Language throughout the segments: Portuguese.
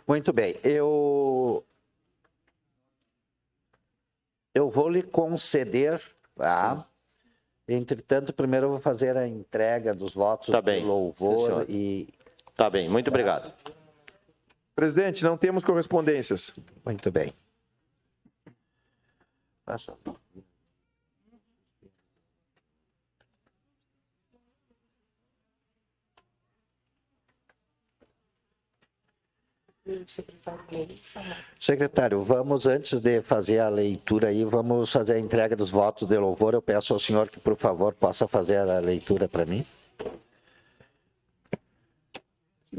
Muito bem. Eu vou lhe conceder, tá? Entretanto, primeiro eu vou fazer a entrega dos votos de louvor e... Tá bem, muito obrigado. Presidente, não temos correspondências. Muito bem. Passa. Secretário, vamos, antes de fazer a leitura aí, vamos fazer a entrega dos votos de louvor. Eu peço ao senhor que, por favor, possa fazer a leitura para mim.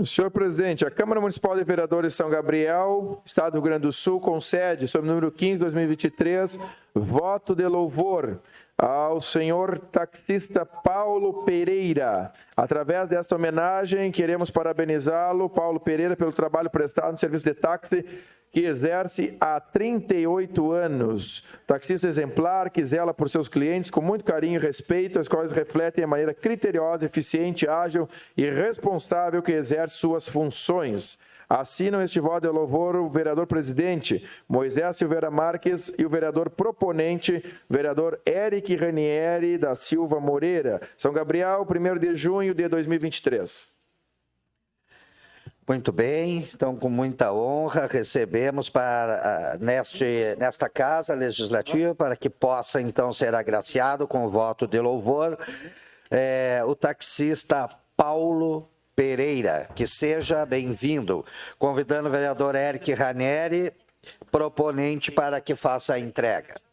Senhor presidente, a Câmara Municipal de Vereadores de São Gabriel, Estado do Rio Grande do Sul, concede, sob o número 15, 2023, voto de louvor ao senhor taxista Paulo Pereira. Através desta homenagem, queremos parabenizá-lo, Paulo Pereira, pelo trabalho prestado no serviço de táxi que exerce há 38 anos. Taxista exemplar que zela por seus clientes com muito carinho e respeito, as quais refletem a maneira criteriosa, eficiente, ágil e responsável que exerce suas funções. Assinam este voto de louvor o vereador presidente Moisés Silveira Marques e o vereador proponente, vereador Eric Ranieri da Silva Moreira. São Gabriel, 1º de junho de 2023. Muito bem, então com muita honra recebemos nesta Casa Legislativa para que possa então ser agraciado com o voto de louvor o taxista Paulo Pereira, que seja bem-vindo, convidando o vereador Eric Ranieri, proponente, para que faça a entrega.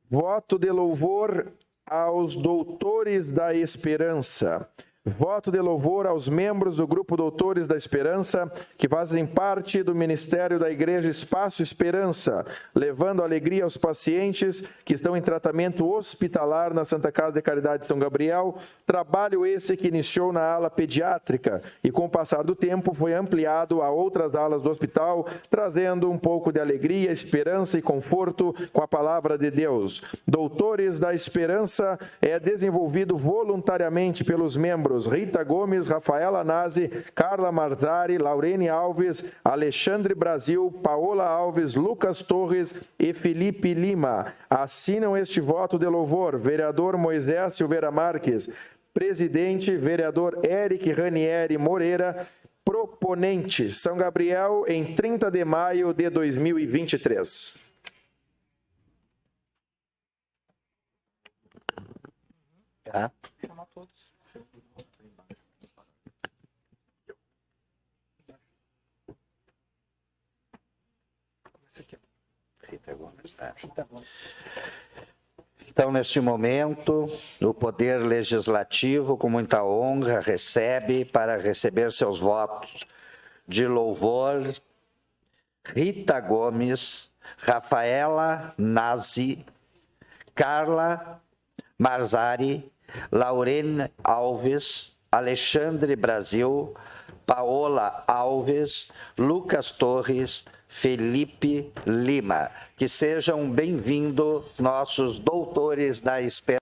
Voto de louvor aos doutores da Esperança. Voto de louvor aos membros do Grupo Doutores da Esperança, que fazem parte do Ministério da Igreja Espaço Esperança, levando alegria aos pacientes que estão em tratamento hospitalar na Santa Casa de Caridade de São Gabriel. Trabalho esse que iniciou na ala pediátrica e, com o passar do tempo, foi ampliado a outras alas do hospital, trazendo um pouco de alegria, esperança e conforto com a palavra de Deus. Doutores da Esperança é desenvolvido voluntariamente pelos membros Rita Gomes, Rafaela Nazi, Carla Marzari, Laurene Alves, Alexandre Brasil, Paola Alves, Lucas Torres e Felipe Lima. Assinam este voto de louvor vereador Moisés Silveira Marques, presidente, vereador Eric Ranieri Moreira, proponente, São Gabriel, em 30 de maio de 2023. Tá. Então, neste momento, o Poder Legislativo, com muita honra, recebe, para receber seus votos de louvor, Rita Gomes, Rafaela Nazi, Carla Marzari, Laurene Alves, Alexandre Brasil, Paola Alves, Lucas Torres, Felipe Lima. Que sejam bem-vindos nossos doutores da esperança.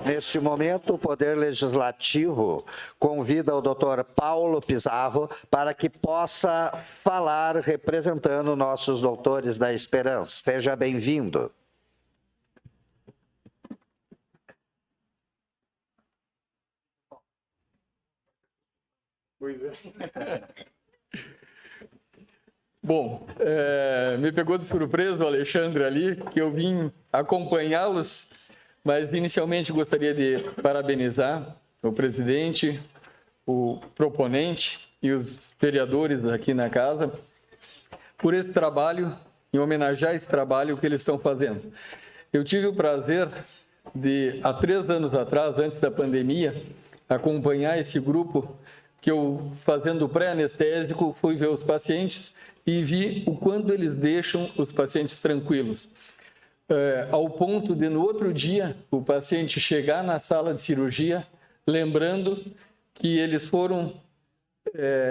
Neste momento, o Poder Legislativo convida o doutor Paulo Pizarro para que possa falar representando nossos doutores da esperança. Seja bem-vindo. Bom, me pegou de surpresa o Alexandre ali, que eu vim acompanhá-los, mas inicialmente gostaria de parabenizar o presidente, o proponente e os vereadores aqui na casa por esse trabalho, em homenagear esse trabalho que eles estão fazendo. Eu tive o prazer de, há 3 anos atrás, antes da pandemia, acompanhar esse grupo que eu, fazendo pré-anestésico, fui ver os pacientes e vi o quanto eles deixam os pacientes tranquilos. Ao ponto de, no outro dia, o paciente chegar na sala de cirurgia, lembrando que eles foram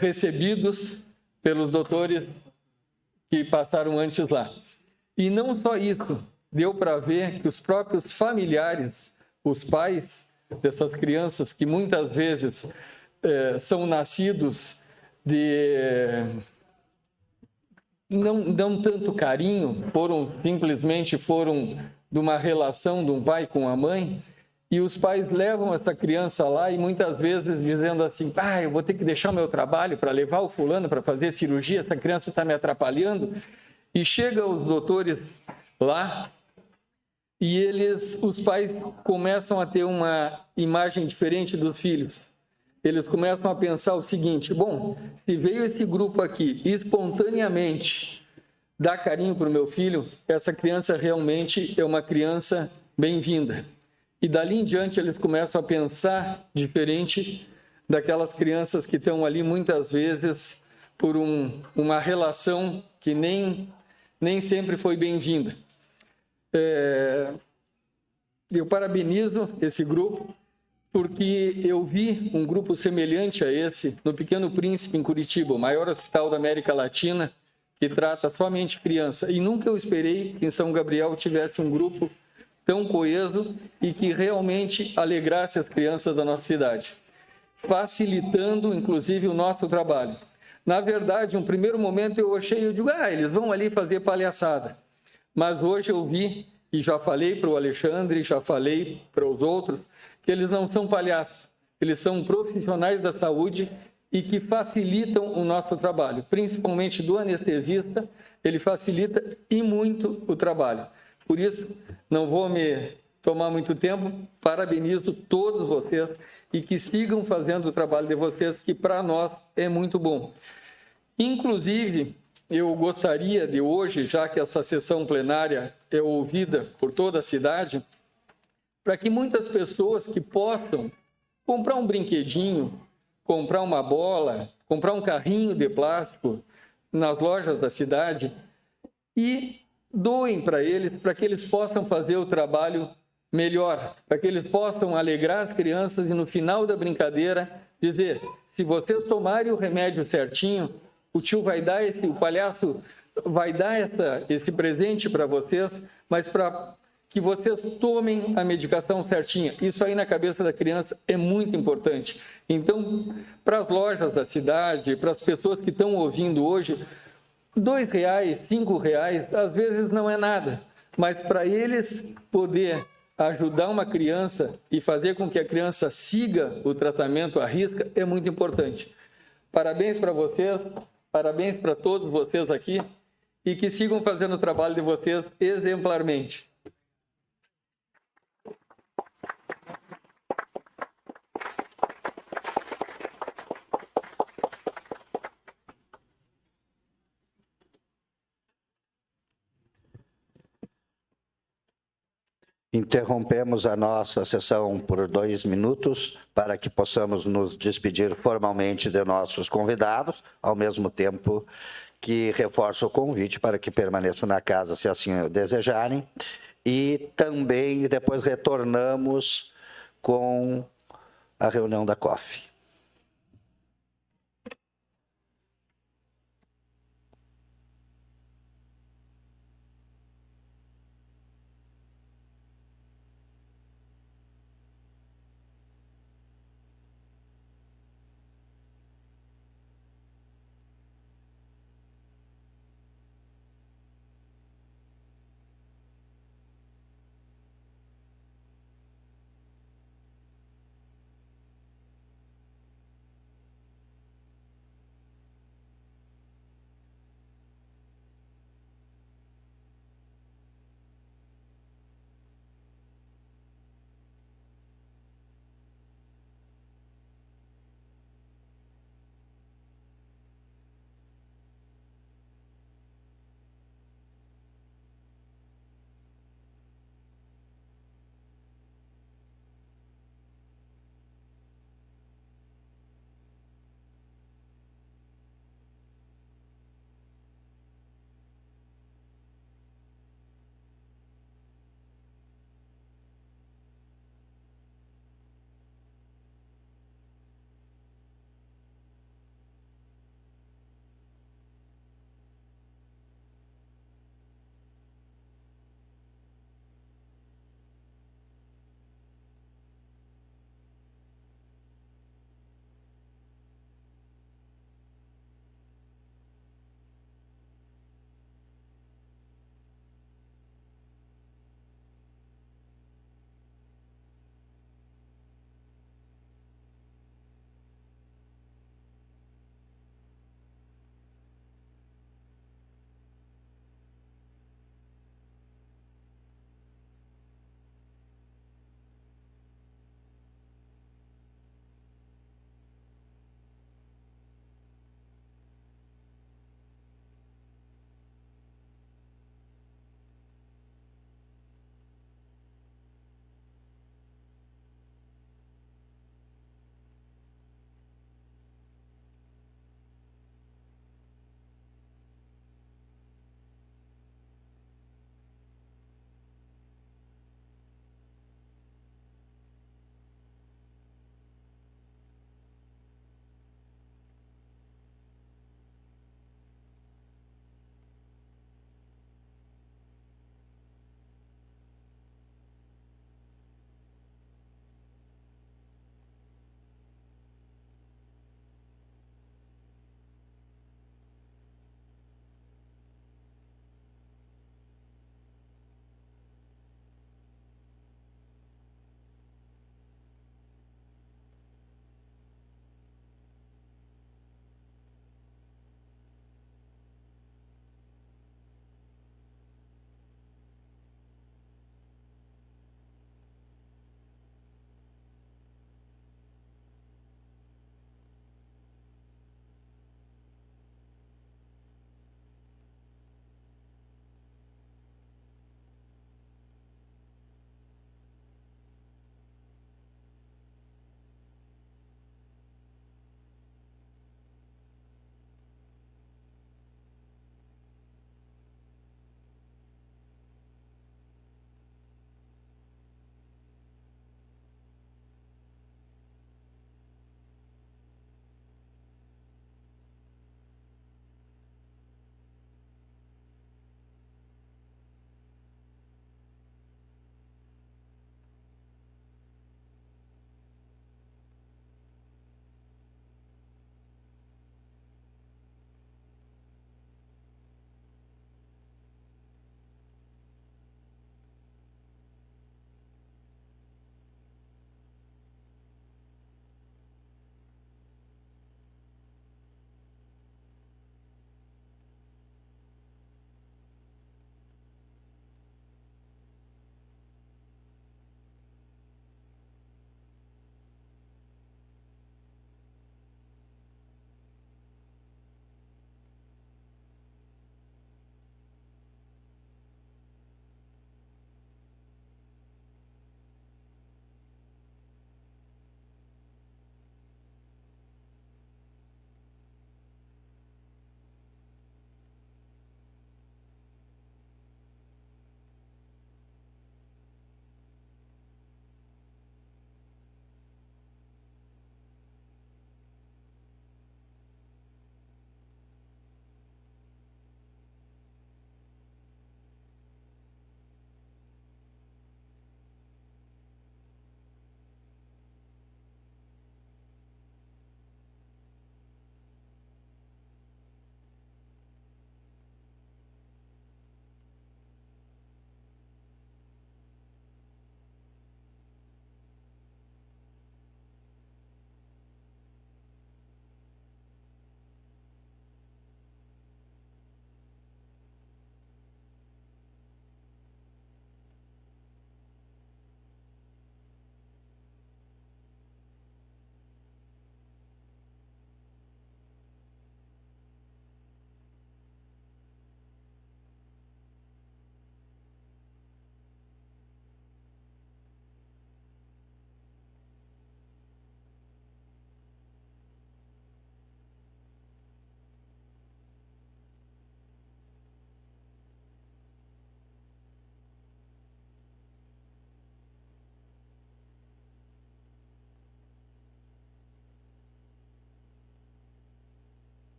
recebidos pelos doutores que passaram antes lá. E não só isso, deu para ver que os próprios familiares, os pais dessas crianças, que muitas vezes são nascidos de não tanto carinho, simplesmente foram de uma relação de um pai com a mãe, e os pais levam essa criança lá e muitas vezes dizendo assim, eu vou ter que deixar o meu trabalho para levar o fulano para fazer cirurgia, essa criança está me atrapalhando, e chegam os doutores lá e os pais começam a ter uma imagem diferente dos filhos. Eles começam a pensar o seguinte, bom, se veio esse grupo aqui espontaneamente dar carinho para o meu filho, essa criança realmente é uma criança bem-vinda. E dali em diante eles começam a pensar diferente daquelas crianças que estão ali muitas vezes por uma relação que nem sempre foi bem-vinda. Eu parabenizo esse grupo, porque eu vi um grupo semelhante a esse no Pequeno Príncipe, em Curitiba, o maior hospital da América Latina, que trata somente criança. E nunca eu esperei que em São Gabriel tivesse um grupo tão coeso e que realmente alegrasse as crianças da nossa cidade. facilitando, inclusive, o nosso trabalho. Na verdade, em um primeiro momento eu digo, eles vão ali fazer palhaçada. Mas hoje eu vi, e já falei para o Alexandre, já falei para os outros, que eles não são palhaços, eles são profissionais da saúde e que facilitam o nosso trabalho, principalmente do anestesista, ele facilita e muito o trabalho. Por isso, não vou me tomar muito tempo, parabenizo todos vocês e que sigam fazendo o trabalho de vocês, que para nós é muito bom. Inclusive, eu gostaria de hoje, já que essa sessão plenária é ouvida por toda a cidade, para que muitas pessoas que possam comprar um brinquedinho, comprar uma bola, comprar um carrinho de plástico nas lojas da cidade e doem para eles, para que eles possam fazer o trabalho melhor, para que eles possam alegrar as crianças e no final da brincadeira dizer, se vocês tomarem o remédio certinho, o tio vai dar o palhaço vai dar esse presente para vocês, mas para que vocês tomem a medicação certinha. Isso aí na cabeça da criança é muito importante. Então, para as lojas da cidade, para as pessoas que estão ouvindo hoje, R$ 2, R$ 5, às vezes não é nada, mas para eles poder ajudar uma criança e fazer com que a criança siga o tratamento à risca é muito importante. Parabéns para vocês, parabéns para todos vocês aqui e que sigam fazendo o trabalho de vocês exemplarmente. Interrompemos a nossa sessão por 2 minutos para que possamos nos despedir formalmente de nossos convidados, ao mesmo tempo que reforço o convite para que permaneçam na casa, se assim o desejarem. E também depois retornamos com a reunião da COF.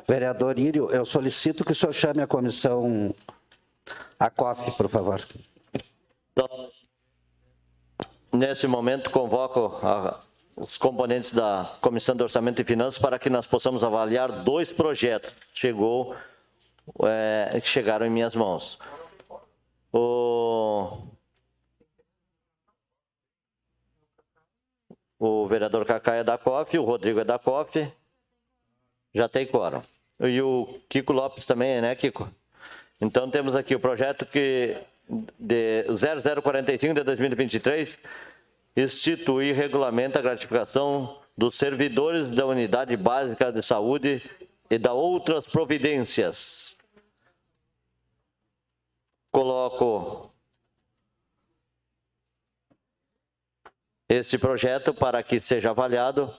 Vereador Írio, eu solicito que o senhor chame a comissão, a COF, por favor. Nesse momento, convoco os componentes da Comissão de Orçamento e Finanças para que nós possamos avaliar 2 projetos que chegaram em minhas mãos. O vereador Cacá é da COF, o Rodrigo é da COF, já tem quórum. E o Kiko Lopes também, né, Kiko? Então, temos aqui o projeto de 0045 de 2023, institui e regulamenta a gratificação dos servidores da Unidade Básica de Saúde e da outras providências. Coloco esse projeto para que seja avaliado.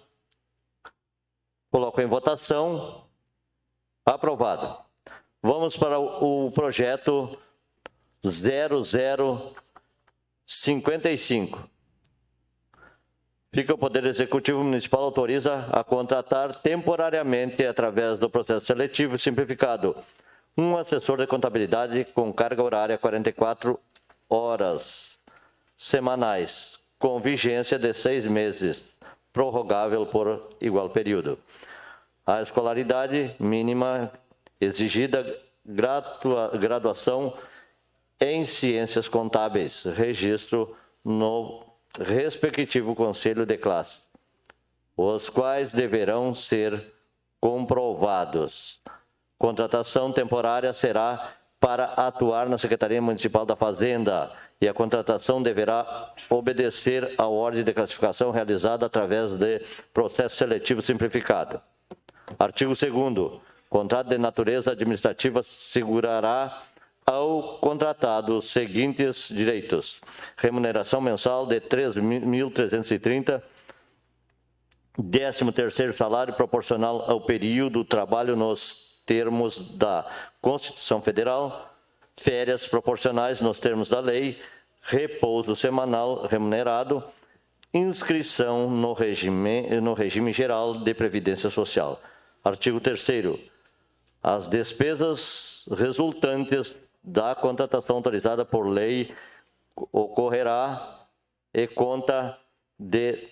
Coloco em votação. Aprovado. Vamos para o projeto 0055. Fica o Poder Executivo Municipal autoriza a contratar temporariamente, através do processo seletivo simplificado, um assessor de contabilidade com carga horária 44 horas semanais, com vigência de 6 meses, prorrogável por igual período. A escolaridade mínima exigida, graduação em ciências contábeis, registro no respectivo conselho de classe, os quais deverão ser comprovados. Contratação temporária será para atuar na Secretaria Municipal da Fazenda e a contratação deverá obedecer à ordem de classificação realizada através de processo seletivo simplificado. Artigo 2º. Contrato de natureza administrativa assegurará ao contratado os seguintes direitos: remuneração mensal de 3.330, 13º salário proporcional ao período do trabalho nos termos da Constituição Federal, férias proporcionais nos termos da lei, repouso semanal remunerado, inscrição no regime geral de Previdência Social. Artigo 3º. As despesas resultantes da contratação autorizada por lei ocorrerá e conta de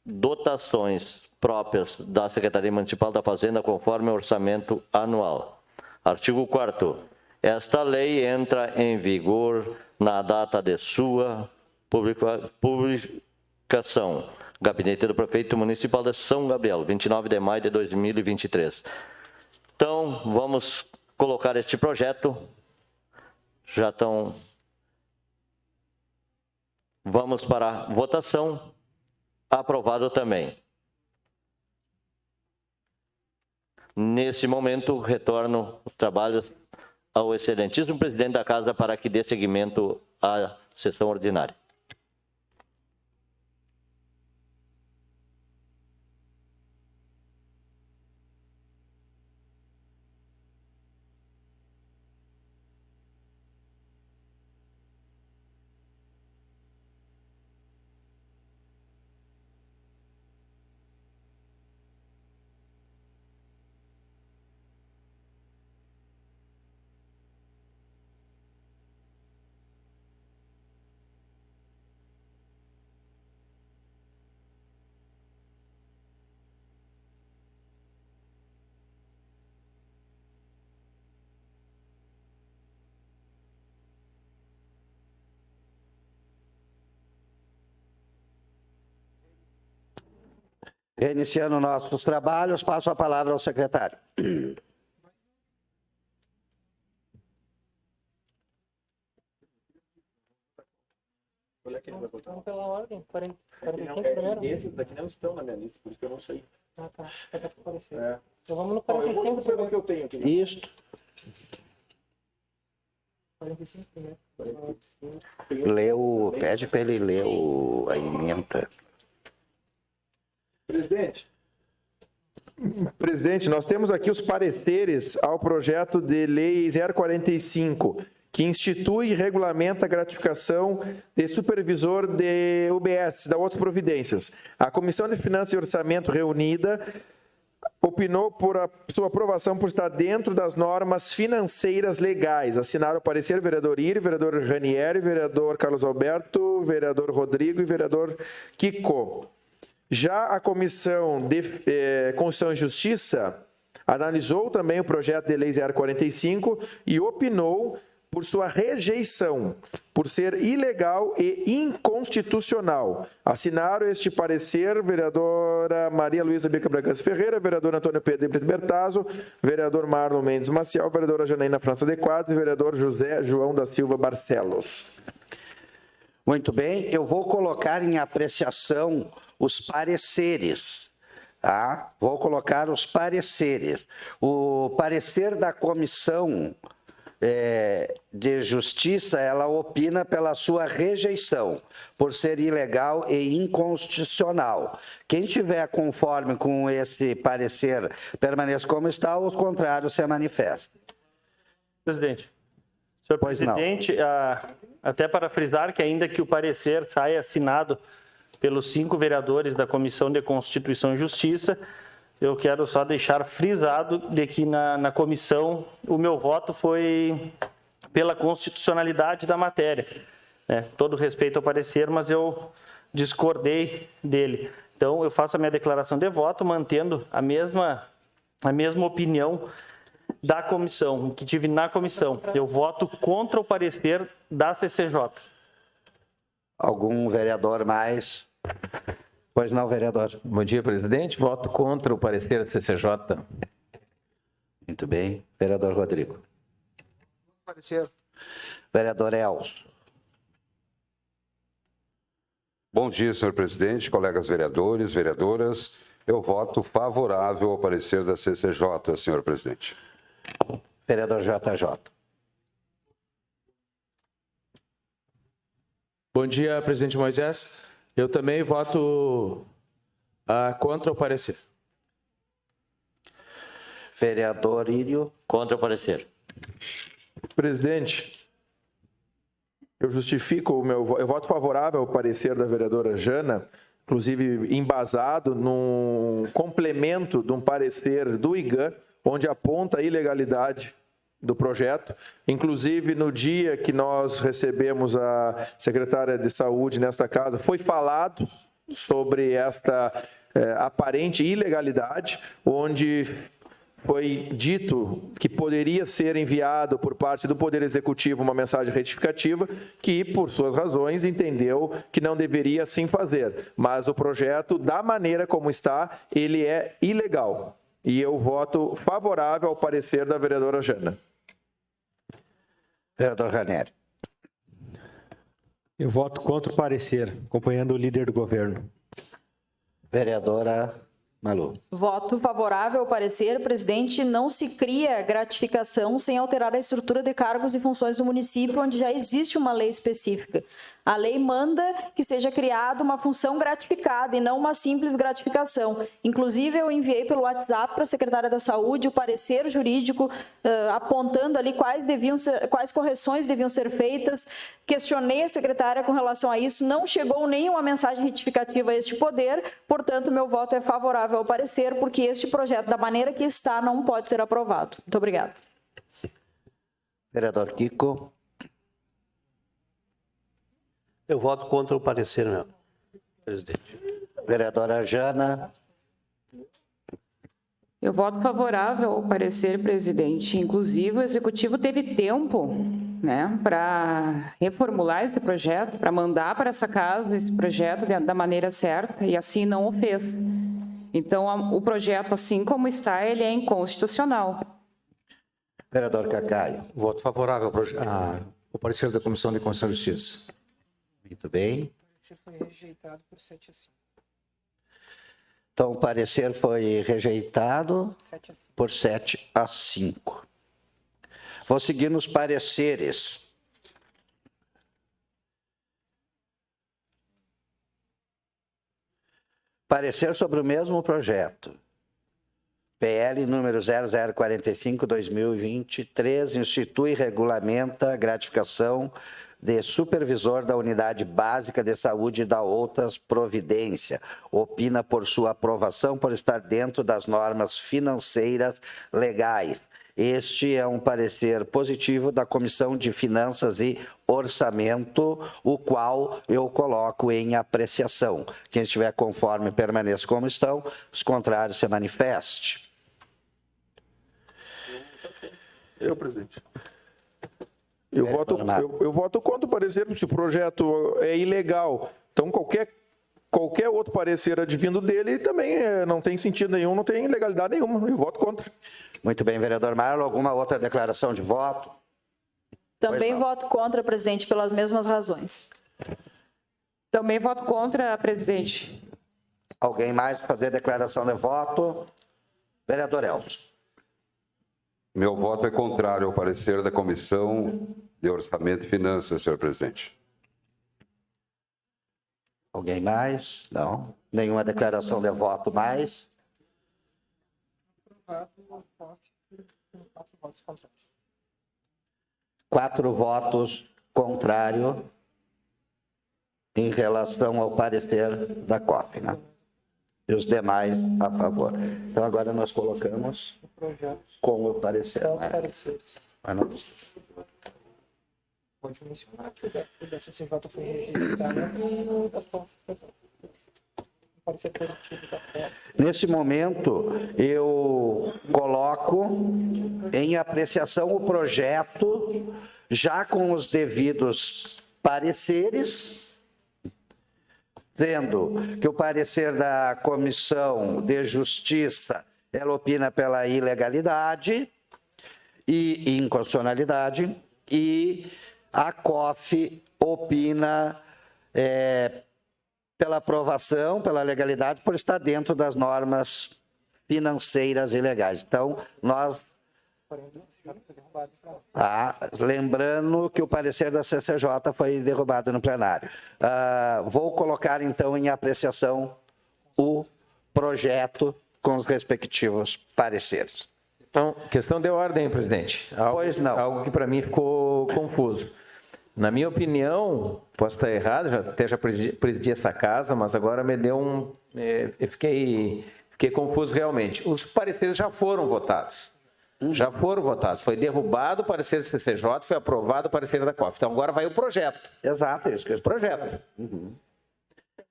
dotações próprias da Secretaria Municipal da Fazenda conforme o orçamento anual. Artigo 4º. Esta lei entra em vigor na data de sua publicação. Gabinete do Prefeito Municipal de São Gabriel, 29 de maio de 2023. Então, vamos colocar este projeto. Vamos para a votação. Aprovado também. Nesse momento, retorno os trabalhos ao excelentíssimo presidente da Casa para que dê seguimento à sessão ordinária. Reiniciando nossos trabalhos, passo a palavra ao secretário. Vamos pela ordem, 45 primeiro. Esses daqui não estão na minha lista, por isso que eu não sei. Ah, tá. É pra aparecer. É. Então vamos no Bom, eu 45 vou pelo primeiro. que eu tenho aqui. Isto. 45 primeiro. Pede para ele ler a emenda. Presidente, nós temos aqui os pareceres ao projeto de lei 045, que institui e regulamenta a gratificação de supervisor de UBS, da outras providências. A Comissão de Finanças e Orçamento reunida opinou por a sua aprovação por estar dentro das normas financeiras legais. Assinaram o parecer vereador Iri, vereador Ranieri, vereador Carlos Alberto, vereador Rodrigo e vereador Kiko. Já a Comissão de Constituição e Justiça analisou também o projeto de lei 045 e opinou por sua rejeição, por ser ilegal e inconstitucional. Assinaram este parecer vereadora Maria Luísa Bica Bragança Ferreira, vereador Antônio Pedro Brito Bertazzo, vereador Marlon Mendes Maciel, vereadora Janaína França de Quadros e vereador José João da Silva Barcelos. Muito bem, eu vou colocar em apreciação os pareceres. Tá? Vou colocar os pareceres. O parecer da comissão de Justiça, ela opina pela sua rejeição, por ser ilegal e inconstitucional. Quem tiver conforme com esse parecer, permaneça como está, ou o contrário se manifesta. Presidente. Senhor presidente, até para frisar que ainda que o parecer saia assinado pelos 5 vereadores da Comissão de Constituição e Justiça, eu quero só deixar frisado de que na comissão o meu voto foi pela constitucionalidade da matéria. Todo respeito ao parecer, mas eu discordei dele. Então, eu faço a minha declaração de voto mantendo a mesma opinião da comissão, que tive na comissão. Eu voto contra o parecer da CCJ. Algum vereador mais? Pois não, vereador. Bom dia, presidente. Voto contra o parecer da CCJ. Muito bem. Vereador Rodrigo. Parecer. Vereador Elcio. Bom dia, senhor presidente, colegas vereadores, vereadoras. Eu voto favorável ao parecer da CCJ, senhor presidente. Vereador JJ. Bom dia, presidente Moisés. Eu também voto contra o parecer. Vereador Írio. Contra o parecer. Presidente, eu justifico eu voto favorável ao parecer da vereadora Jana, inclusive embasado num complemento de um parecer do IGAN, onde aponta a ilegalidade do projeto. Inclusive, no dia que nós recebemos a secretária de Saúde nesta casa, foi falado sobre esta aparente ilegalidade, onde foi dito que poderia ser enviado por parte do Poder Executivo uma mensagem retificativa, que, por suas razões, entendeu que não deveria assim fazer. Mas o projeto, da maneira como está, ele é ilegal. E eu voto favorável ao parecer da vereadora Jana. Vereador Ranieri. Eu voto contra o parecer, acompanhando o líder do governo. Vereadora Malu. Voto favorável ao parecer, presidente. Não se cria gratificação sem alterar a estrutura de cargos e funções do município, onde já existe uma lei específica. A lei manda que seja criada uma função gratificada e não uma simples gratificação. Inclusive, eu enviei pelo WhatsApp para a secretária da Saúde o parecer jurídico apontando ali quais correções deviam ser feitas. Questionei a secretária com relação a isso. Não chegou nenhuma mensagem retificativa a este poder. Portanto, meu voto é favorável ao parecer, porque este projeto, da maneira que está, não pode ser aprovado. Muito obrigada. Vereador Kiko. Eu voto contra o parecer, meu presidente. Vereadora Jana. Eu voto favorável ao parecer, presidente. Inclusive, o Executivo teve tempo, para reformular esse projeto, para mandar para essa casa esse projeto da maneira certa, e assim não o fez. Então, o projeto, assim como está, ele é inconstitucional. Vereador Cacaio. Voto favorável ao parecer da Comissão de Constituição e Justiça. Muito bem. O parecer foi rejeitado por 7 a 5. Então, o parecer foi rejeitado 7 a 5. por 7 a 5. Vou seguir nos pareceres. Parecer sobre o mesmo projeto. PL número 0045/2023, institui e regulamenta a gratificação de supervisor da Unidade Básica de Saúde e dá outras providências. Opina por sua aprovação por estar dentro das normas financeiras legais. Este é um parecer positivo da Comissão de Finanças e Orçamento, o qual eu coloco em apreciação. Quem estiver conforme permaneça como estão, os contrários se manifeste. Presidente. Eu voto contra o parecer, se o projeto é ilegal. Então, qualquer outro parecer advindo dele também não tem sentido nenhum, não tem legalidade nenhuma. Eu voto contra. Muito bem, vereador Marlon. Alguma outra declaração de voto? Também voto contra, presidente, pelas mesmas razões. Também voto contra, presidente. Alguém mais fazer declaração de voto? Vereador Elcio. Meu voto é contrário ao parecer da Comissão de Orçamento e Finanças, senhor presidente. Alguém mais? Não. Nenhuma declaração de voto mais? 4 votos contrários em relação ao parecer da COF, né? E os demais a favor. Então, agora nós colocamos com o parecer. Pode mencionar que o CCJ foi rejeitado. Nesse momento, eu coloco em apreciação o projeto, já com os devidos pareceres, sendo que o parecer da Comissão de Justiça, ela opina pela ilegalidade e inconstitucionalidade, e a COF opina pela aprovação, pela legalidade, por estar dentro das normas financeiras e legais. Então, nós... lembrando que o parecer da CCJ foi derrubado no plenário. Vou colocar, então, em apreciação o projeto com os respectivos pareceres. Então, questão de ordem, presidente. Pois não. Algo que para mim ficou confuso. Na minha opinião, posso estar errado, já presidi essa casa, mas agora me deu eu fiquei confuso realmente. Os pareceres já foram votados. Já foram votados. Foi derrubado o parecer do CCJ, foi aprovado o parecer da COF. Então agora vai o projeto. Exato, isso. O projeto.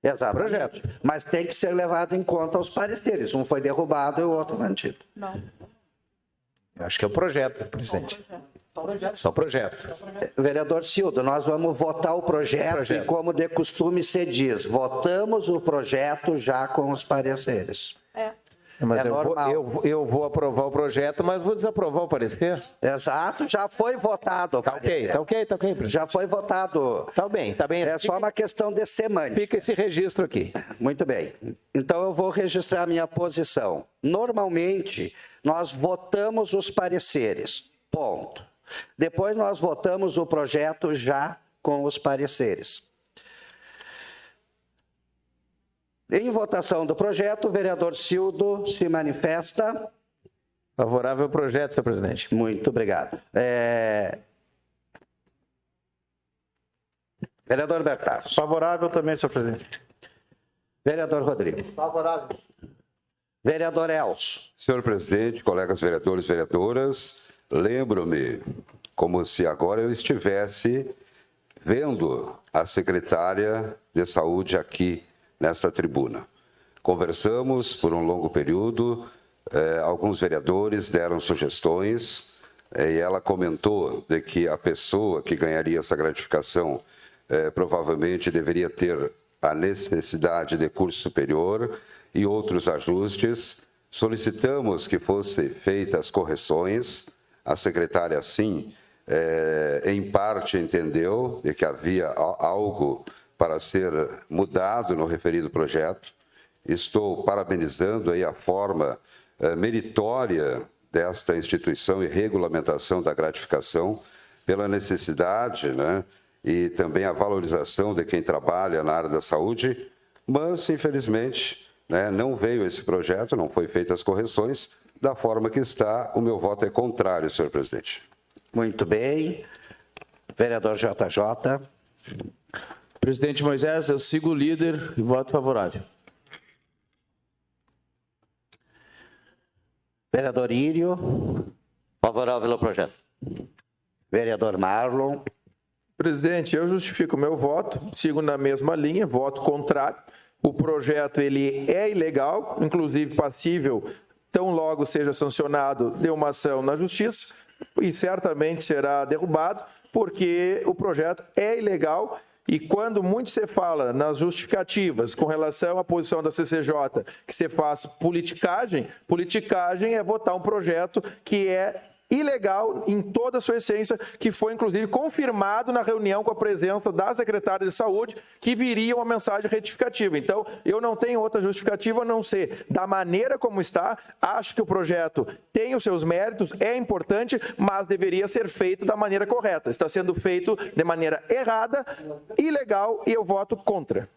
Exato. Projeto. Mas tem que ser levado em conta os pareceres. Um foi derrubado e o outro mantido. Não. Eu acho que é o projeto, presidente. Só o projeto. Vereador Cildo, nós vamos votar o projeto e, como de costume se diz, votamos o projeto já com os pareceres. Mas normal. Eu vou aprovar o projeto, mas vou desaprovar o parecer. Exato, já foi votado. Tá ok, presidente. Já foi votado. Tá bem. É só uma questão de semântica. Fica esse registro aqui. Muito bem. Então eu vou registrar a minha posição. Normalmente, nós votamos os pareceres. Ponto. Depois nós votamos o projeto já com os pareceres. Em votação do projeto, o vereador Cildo se manifesta. Favorável ao projeto, senhor presidente. Muito obrigado. Vereador Bertazzo. Favorável também, senhor presidente. Vereador Rodrigo. Favorável. Vereador Elcio. Senhor presidente, colegas vereadores e vereadoras, lembro-me como se agora eu estivesse vendo a secretária de saúde aqui nesta tribuna. Conversamos por um longo período, alguns vereadores deram sugestões e ela comentou de que a pessoa que ganharia essa gratificação provavelmente deveria ter a necessidade de curso superior e outros ajustes. Solicitamos que fossem feitas correções. A secretária, sim, em parte entendeu de que havia algo para ser mudado no referido projeto. Estou parabenizando aí a forma meritória desta instituição e regulamentação da gratificação pela necessidade, né, e também a valorização de quem trabalha na área da saúde, mas, infelizmente, né, não veio esse projeto, não foi feitas as correções, da forma que está, o meu voto é contrário, senhor presidente. Muito bem. Vereador JJ. Presidente Moisés, eu sigo o líder e voto favorável. Vereador Írio. Favorável ao projeto. Vereador Marlon. Presidente, eu justifico o meu voto, sigo na mesma linha, voto contrário. O projeto ele é ilegal, inclusive passível, tão logo seja sancionado, de uma ação na justiça, e certamente será derrubado, porque o projeto é ilegal. E quando muito se fala nas justificativas com relação à posição da CCJ, que se faz politicagem, politicagem é votar um projeto que é ilegal em toda a sua essência, que foi inclusive confirmado na reunião com a presença da secretária de saúde, que viria uma mensagem retificativa. Então, eu não tenho outra justificativa a não ser da maneira como está. Acho que o projeto tem os seus méritos, é importante, mas deveria ser feito da maneira correta. Está sendo feito de maneira errada, ilegal, e eu voto contra.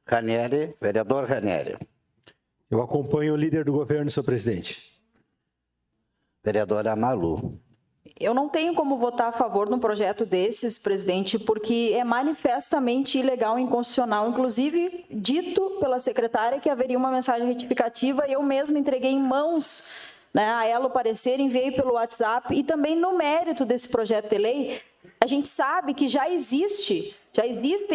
Ranieri, vereador Ranieri. Eu acompanho o líder do governo, senhor presidente. Vereadora Malu. Eu não tenho como votar a favor de um projeto desses, presidente, porque é manifestamente ilegal e inconstitucional, inclusive dito pela secretária que haveria uma mensagem retificativa e eu mesma entreguei em mãos, né, a ela o parecer, enviei pelo WhatsApp e também no mérito desse projeto de lei, a gente sabe que já existem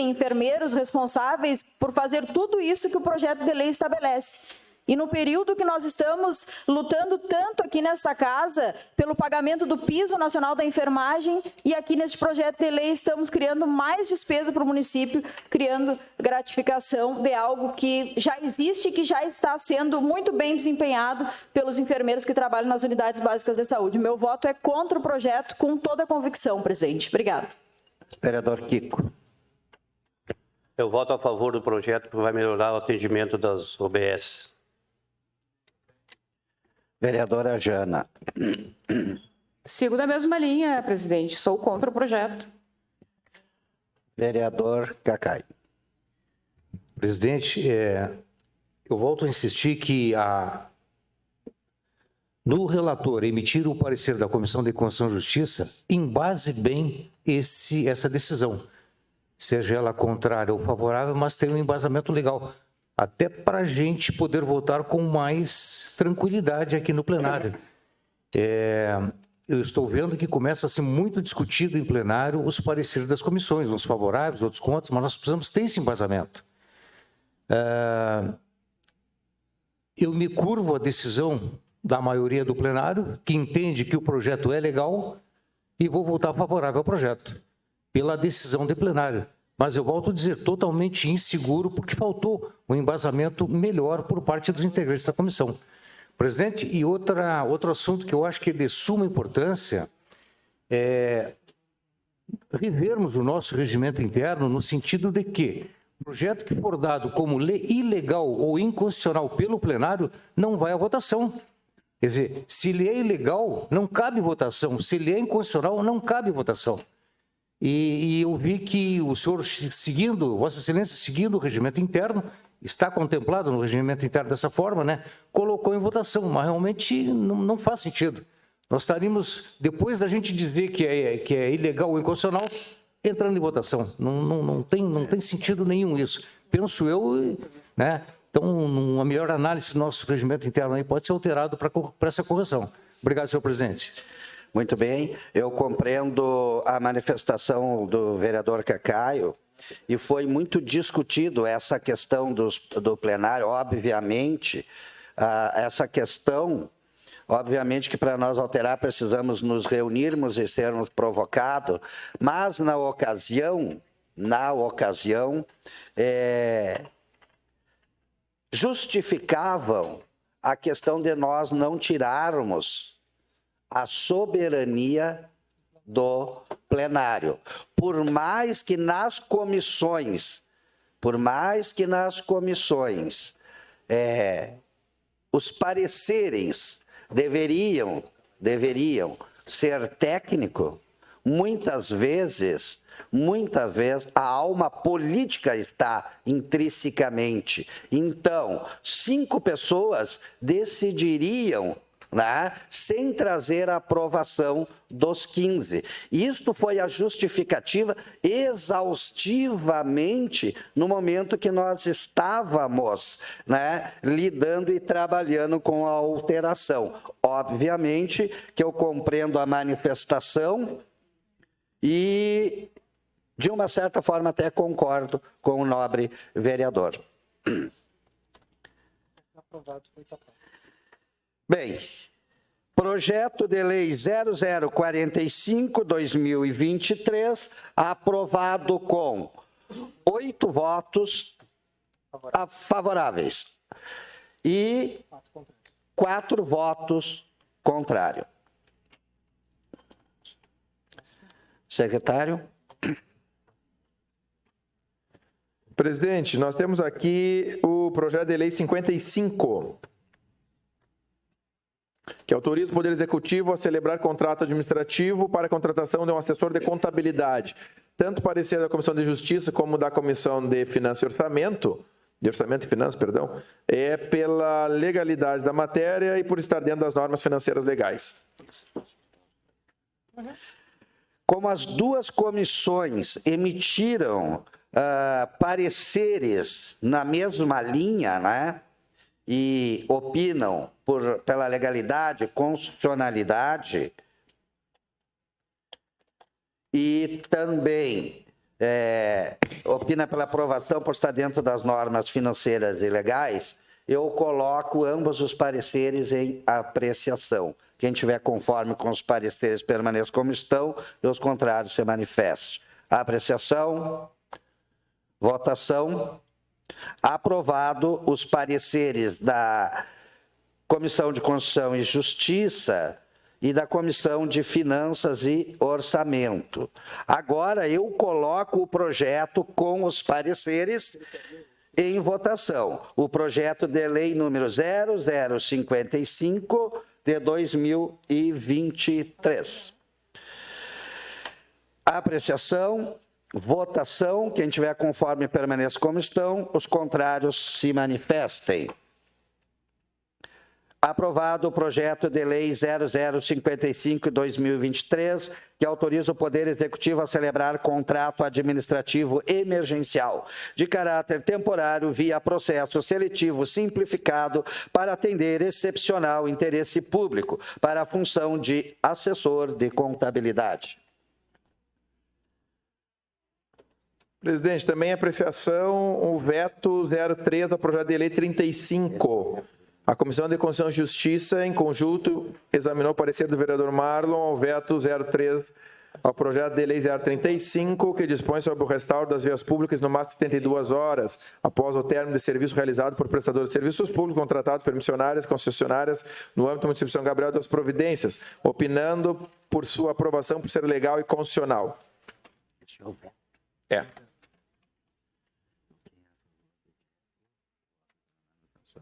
enfermeiros responsáveis por fazer tudo isso que o projeto de lei estabelece. E no período que nós estamos lutando tanto aqui nessa casa pelo pagamento do piso nacional da enfermagem e aqui nesse projeto de lei estamos criando mais despesa para o município, criando gratificação de algo que já existe e que já está sendo muito bem desempenhado pelos enfermeiros que trabalham nas unidades básicas de saúde. Meu voto é contra o projeto com toda a convicção, presidente. Obrigada. Vereador Kiko. Eu voto a favor do projeto porque vai melhorar o atendimento das OBS. Vereadora Jana. Sigo da mesma linha, presidente. Sou contra o projeto. Vereador Cacai. Presidente, eu volto a insistir que no relator emitir o parecer da Comissão de Constituição e Justiça, embase bem essa decisão, seja ela contrária ou favorável, mas tem um embasamento legal, até para a gente poder votar com mais tranquilidade aqui no plenário. Eu estou vendo que começa a ser muito discutido em plenário os pareceres das comissões, uns favoráveis, outros contra, mas nós precisamos ter esse embasamento. Eu me curvo à decisão da maioria do plenário, que entende que o projeto é legal, e vou votar favorável ao projeto, pela decisão de plenário. Mas eu volto a dizer, totalmente inseguro, porque faltou um embasamento melhor por parte dos integrantes da comissão. Presidente, e outro assunto que eu acho que é de suma importância é revermos o nosso regimento interno no sentido de que o projeto que for dado como ilegal ou inconstitucional pelo plenário não vai à votação. Quer dizer, se ele é ilegal, não cabe votação. Se ele é inconstitucional, não cabe votação. E eu vi que o senhor, Vossa Excelência, seguindo o regimento interno, está contemplado no regimento interno dessa forma, né? Colocou em votação, mas realmente não faz sentido. Nós estaríamos, depois da gente dizer que é ilegal ou inconstitucional, entrando em votação. Não tem sentido nenhum isso. Penso eu, né? Então, uma melhor análise do nosso regimento interno aí pode ser alterado para essa correção. Obrigado, senhor presidente. Muito bem, eu compreendo a manifestação do vereador Cacaio e foi muito discutido essa questão do plenário, obviamente, essa questão, obviamente que para nós alterar precisamos nos reunirmos e sermos provocados, mas na ocasião, justificavam a questão de nós não tirarmos a soberania do plenário. Por mais que nas comissões, os pareceres deveriam ser técnicos, muitas vezes, a alma política está intrinsecamente. Então, 5 pessoas decidiriam, né, sem trazer a aprovação dos 15. Isto foi a justificativa exaustivamente no momento que nós estávamos, né, lidando e trabalhando com a alteração. Obviamente que eu compreendo a manifestação e, de uma certa forma, até concordo com o nobre vereador. Bem, projeto de lei 0045/2023, aprovado com 8 votos favoráveis e 4 votos contrários. Secretário? Presidente, nós temos aqui o projeto de lei 55, que autoriza o Poder Executivo a celebrar contrato administrativo para a contratação de um assessor de contabilidade. Tanto parecer da Comissão de Justiça como da Comissão de Finanças e Orçamento, é pela legalidade da matéria e por estar dentro das normas financeiras legais. Como as duas comissões emitiram pareceres na mesma linha, né, e opinam pela legalidade, constitucionalidade, e também opina pela aprovação por estar dentro das normas financeiras e legais, eu coloco ambos os pareceres em apreciação. Quem tiver conforme com os pareceres permaneça como estão, e os contrários se manifestem. Apreciação, votação. Aprovado os pareceres da Comissão de Constituição e Justiça e da Comissão de Finanças e Orçamento. Agora eu coloco o projeto com os pareceres em votação. O projeto de lei número 0055 de 2023. Apreciação, votação, quem tiver conforme permaneça como estão, os contrários se manifestem. Aprovado o projeto de lei 0055/2023, que autoriza o Poder Executivo a celebrar contrato administrativo emergencial de caráter temporário via processo seletivo simplificado para atender excepcional interesse público para a função de assessor de contabilidade. Presidente, também apreciação o veto 03 ao projeto de lei 35. A Comissão de Constituição e Justiça, em conjunto, examinou o parecer do vereador Marlon ao veto 03 ao projeto de lei 035, que dispõe sobre o restauro das vias públicas no máximo de 72 horas, após o término de serviço realizado por prestadores de serviços públicos contratados por missionárias concessionárias no âmbito do município de São Gabriel das Providências, opinando por sua aprovação por ser legal e constitucional.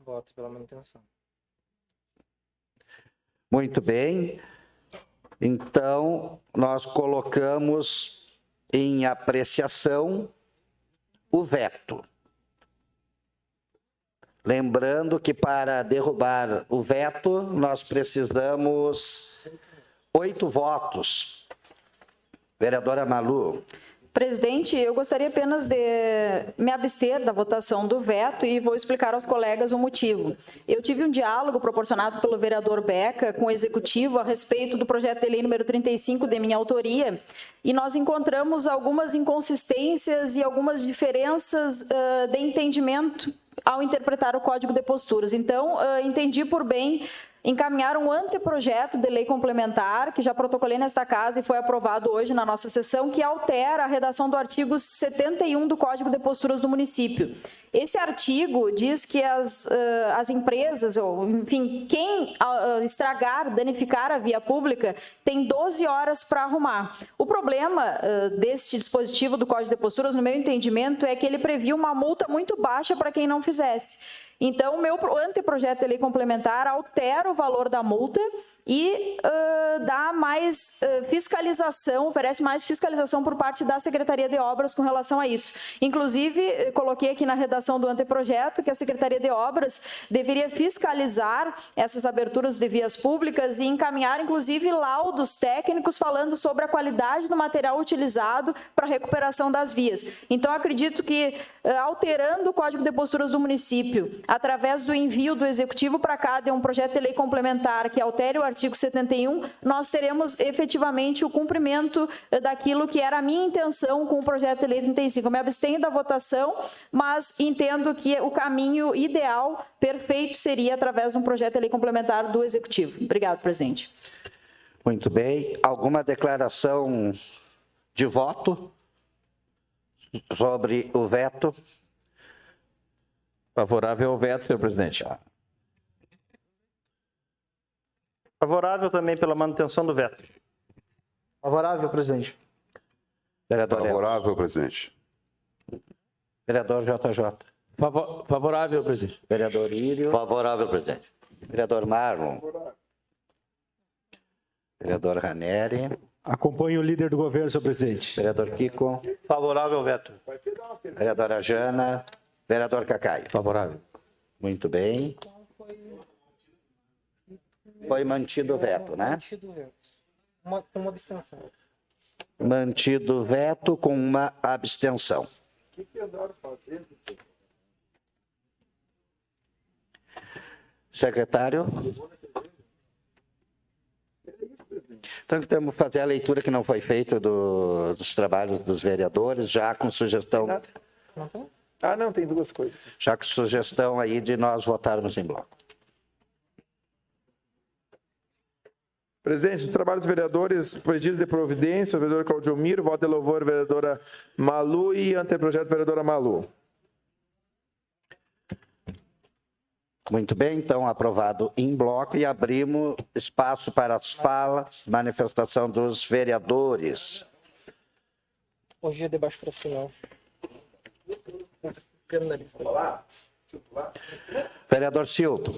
Voto pela manutenção. Muito bem. Então, nós colocamos em apreciação o veto. Lembrando que para derrubar o veto, nós precisamos 8 votos. Vereadora Malu. Presidente, eu gostaria apenas de me abster da votação do veto e vou explicar aos colegas o motivo. Eu tive um diálogo proporcionado pelo vereador Beca com o Executivo a respeito do projeto de lei número 35 de minha autoria e nós encontramos algumas inconsistências e algumas diferenças de entendimento ao interpretar o Código de Posturas. Então, entendi por bem encaminhar um anteprojeto de lei complementar, que já protocolei nesta casa e foi aprovado hoje na nossa sessão, que altera a redação do artigo 71 do Código de Posturas do município. Esse artigo diz que as empresas, ou enfim, quem estragar, danificar a via pública, tem 12 horas para arrumar. O problema deste dispositivo do Código de Posturas, no meu entendimento, é que ele previa uma multa muito baixa para quem não fizesse. Então, o meu anteprojeto de lei complementar altera o valor da multa e dá mais fiscalização, oferece mais fiscalização por parte da Secretaria de Obras com relação a isso. Inclusive, coloquei aqui na redação do anteprojeto que a Secretaria de Obras deveria fiscalizar essas aberturas de vias públicas e encaminhar, inclusive, laudos técnicos falando sobre a qualidade do material utilizado para a recuperação das vias. Então, acredito que, alterando o Código de Posturas do município, através do envio do Executivo para cá de um projeto de lei complementar que altere o artigo 71, nós teremos efetivamente o cumprimento daquilo que era a minha intenção com o projeto de lei 35. Eu me abstenho da votação, mas entendo que o caminho ideal, perfeito, seria através de um projeto de lei complementar do Executivo. Obrigado, presidente. Muito bem. Alguma declaração de voto sobre o veto? Favorável ao veto, senhor presidente. Favorável também pela manutenção do veto. Favorável, presidente. Vereador Favorável, presidente. Vereador JJ. Favorável, presidente. Vereador Írio. Favorável, presidente. Vereador Marlon. Vereador Ranieri. Acompanho o líder do governo, senhor presidente. Vereador Kiko. Favorável ao veto. Vereadora Jana. Vereador Cacai. Favorável. Muito bem. Foi mantido o veto, né? Mantido o veto. Com uma abstenção. Mantido o veto com uma abstenção. O que andaram fazendo? Secretário? Então, temos que fazer a leitura que não foi feita dos trabalhos dos vereadores, já com sugestão... Ah, não, tem duas coisas. Já com sugestão aí de nós votarmos em bloco. Presidente, do trabalho dos vereadores, pedido de providência, vereador Claudio Miro, voto de louvor, vereadora Malu e anteprojeto, vereadora Malu. Muito bem, então aprovado em bloco e abrimos espaço para as falas, manifestação dos vereadores. Hoje é debate profissional. Vereador Cilton.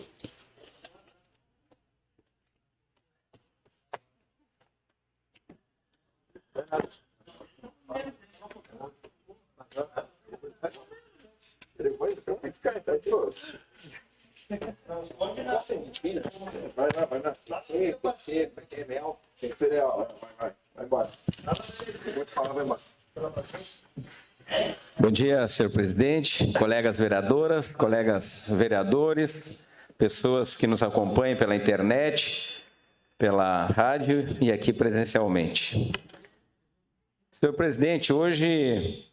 Vai lá. Pode ser, porque é mel. Tem que ser leal. Vai embora. Pode falar, vai embora. Bom dia, senhor presidente, colegas vereadoras, colegas vereadores, pessoas que nos acompanham pela internet, pela rádio e aqui presencialmente. Senhor presidente, hoje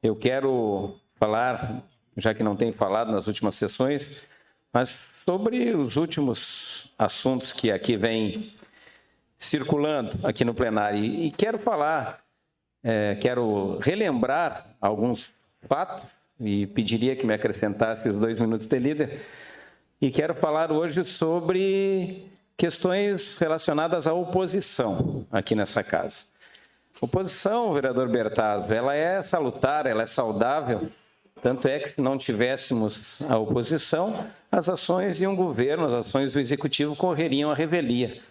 eu quero falar, já que não tenho falado nas últimas sessões, mas sobre os últimos assuntos que aqui vêm circulando aqui no plenário. E quero falar, quero relembrar alguns fatos e pediria que me acrescentasse os 2 minutos de líder. E quero falar hoje sobre questões relacionadas à oposição aqui nessa casa. Oposição, vereador Bertazzo, ela é salutar, ela é saudável, tanto é que se não tivéssemos a oposição, as ações de um governo, as ações do executivo correriam à revelia.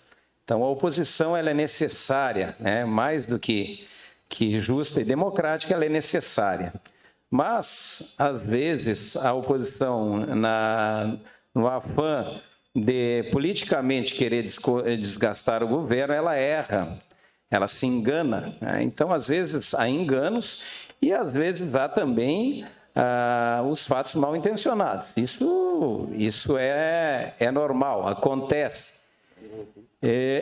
Então, a oposição ela é necessária, né? Mais do que justa e democrática, ela é necessária. Mas, às vezes, a oposição, no afã de politicamente querer desgastar o governo, ela erra. Ela se engana, né? Então, às vezes, há enganos e, às vezes, há também os fatos mal intencionados. Isso é normal, acontece.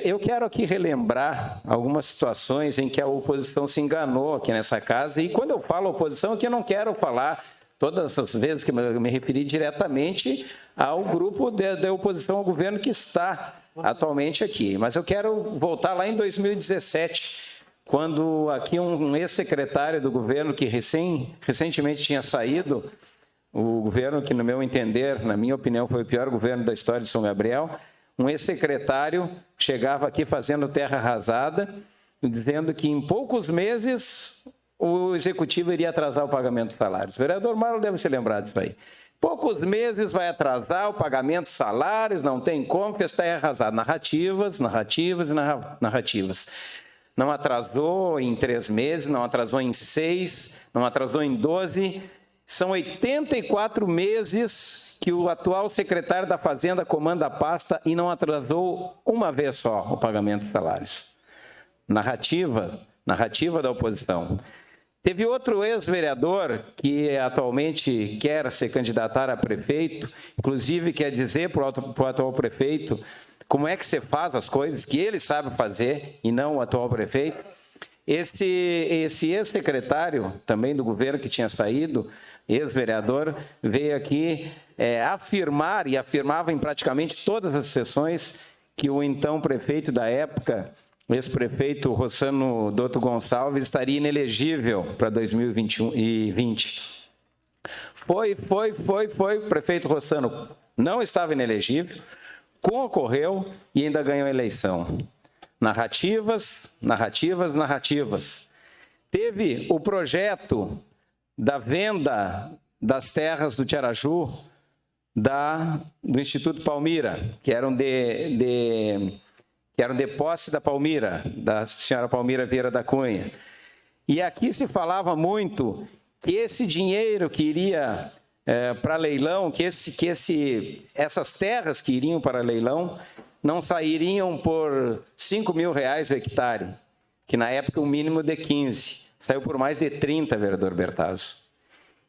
Eu quero aqui relembrar algumas situações em que a oposição se enganou aqui nessa casa. E, quando eu falo oposição, aqui eu não quero falar todas as vezes que eu me referi diretamente ao grupo da oposição ao governo que está atualmente aqui. Mas eu quero voltar lá em 2017, quando aqui um ex-secretário do governo que recentemente tinha saído, o governo que, no meu entender, na minha opinião, foi o pior governo da história de São Gabriel, um ex-secretário chegava aqui fazendo terra arrasada, dizendo que em poucos meses o executivo iria atrasar o pagamento dos salários. O vereador Marlon deve se lembrar disso aí. Poucos meses vai atrasar o pagamento de salários, não tem como, porque está arrasado. Narrativas, narrativas e narrativas. Não atrasou em 3 meses, não atrasou em 6, não atrasou em 12. São 84 meses que o atual secretário da Fazenda comanda a pasta e não atrasou uma vez só o pagamento de salários. Narrativa da oposição. Teve outro ex-vereador que atualmente quer se candidatar a prefeito, inclusive quer dizer para o atual prefeito como é que se faz as coisas, que ele sabe fazer e não o atual prefeito. Esse ex-secretário também do governo que tinha saído, ex-vereador, veio aqui afirmar, e afirmava em praticamente todas as sessões, que o então prefeito da época, ex-prefeito Rossano Dotto Gonçalves, estaria inelegível para 2020. Foi, o prefeito Rossano não estava inelegível, concorreu e ainda ganhou a eleição. Narrativas. Teve o projeto da venda das terras do Tiaraju, do Instituto Palmira, que eram de posse da Palmira, da senhora Palmira Vieira da Cunha. E aqui se falava muito que esse dinheiro que iria para leilão, que essas terras que iriam para leilão não sairiam por R$5.000 o hectare, que na época o mínimo de 15, saiu por mais de 30, vereador Bertazzo.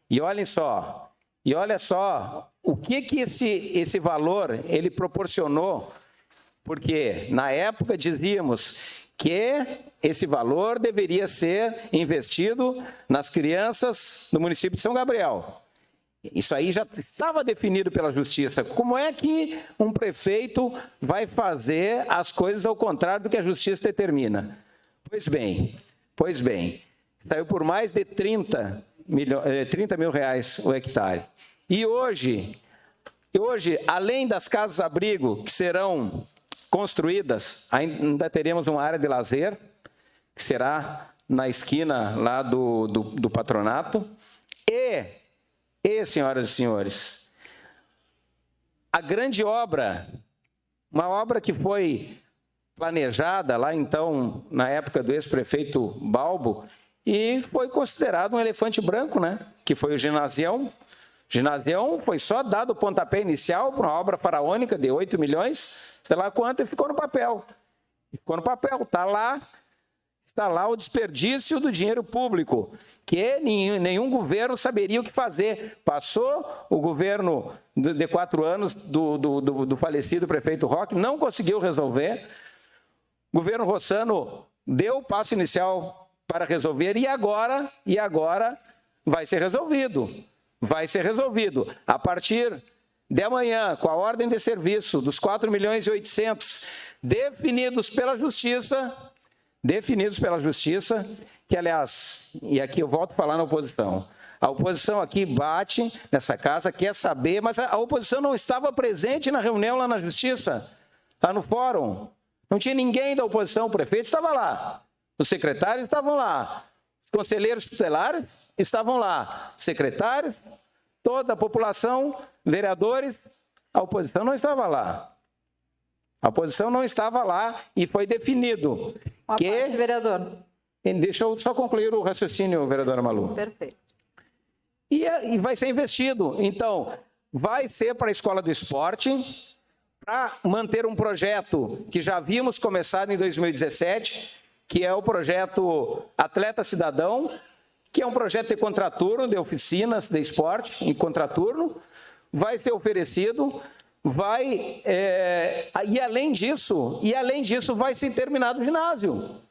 E olha só o que esse valor ele proporcionou, porque na época dizíamos que esse valor deveria ser investido nas crianças do município de São Gabriel. Isso aí já estava definido pela Justiça. Como é que um prefeito vai fazer as coisas ao contrário do que a Justiça determina? Pois bem, saiu por mais de R$30 mil o hectare. E hoje, além das casas-abrigo que serão construídas, ainda teremos uma área de lazer, que será na esquina lá do patronato. E, senhoras e senhores, a grande obra, uma obra que foi planejada lá então, na época do ex-prefeito Balbo, e foi considerado um elefante branco, né? Que foi o ginasião. O ginasião foi só dado o pontapé inicial para uma obra faraônica de 8 milhões, sei lá quanto, e ficou no papel. Está lá o desperdício do dinheiro público, que nenhum governo saberia o que fazer. Passou o governo de 4 anos do falecido prefeito Roque, não conseguiu resolver. O governo Rossano deu o passo inicial para resolver e agora vai ser resolvido. A partir de amanhã, com a ordem de serviço dos 4.800.000 definidos pela Justiça, que, aliás, e aqui eu volto a falar na oposição, a oposição aqui bate nessa casa, quer saber, mas a oposição não estava presente na reunião lá na Justiça, lá no fórum. Não tinha ninguém da oposição, o prefeito estava lá, os secretários estavam lá, os conselheiros tutelares estavam lá, os secretários, toda a população, vereadores, a oposição não estava lá. E foi definido que... Vereador. Deixa eu só concluir o raciocínio, vereadora Malu. Perfeito. E vai ser investido. Então, vai ser para a Escola do Esporte, para manter um projeto que já havíamos começado em 2017, que é o projeto Atleta Cidadão, que é um projeto de contraturno, de oficinas de esporte em contraturno, vai ser oferecido, e além disso vai ser terminado o ginásio.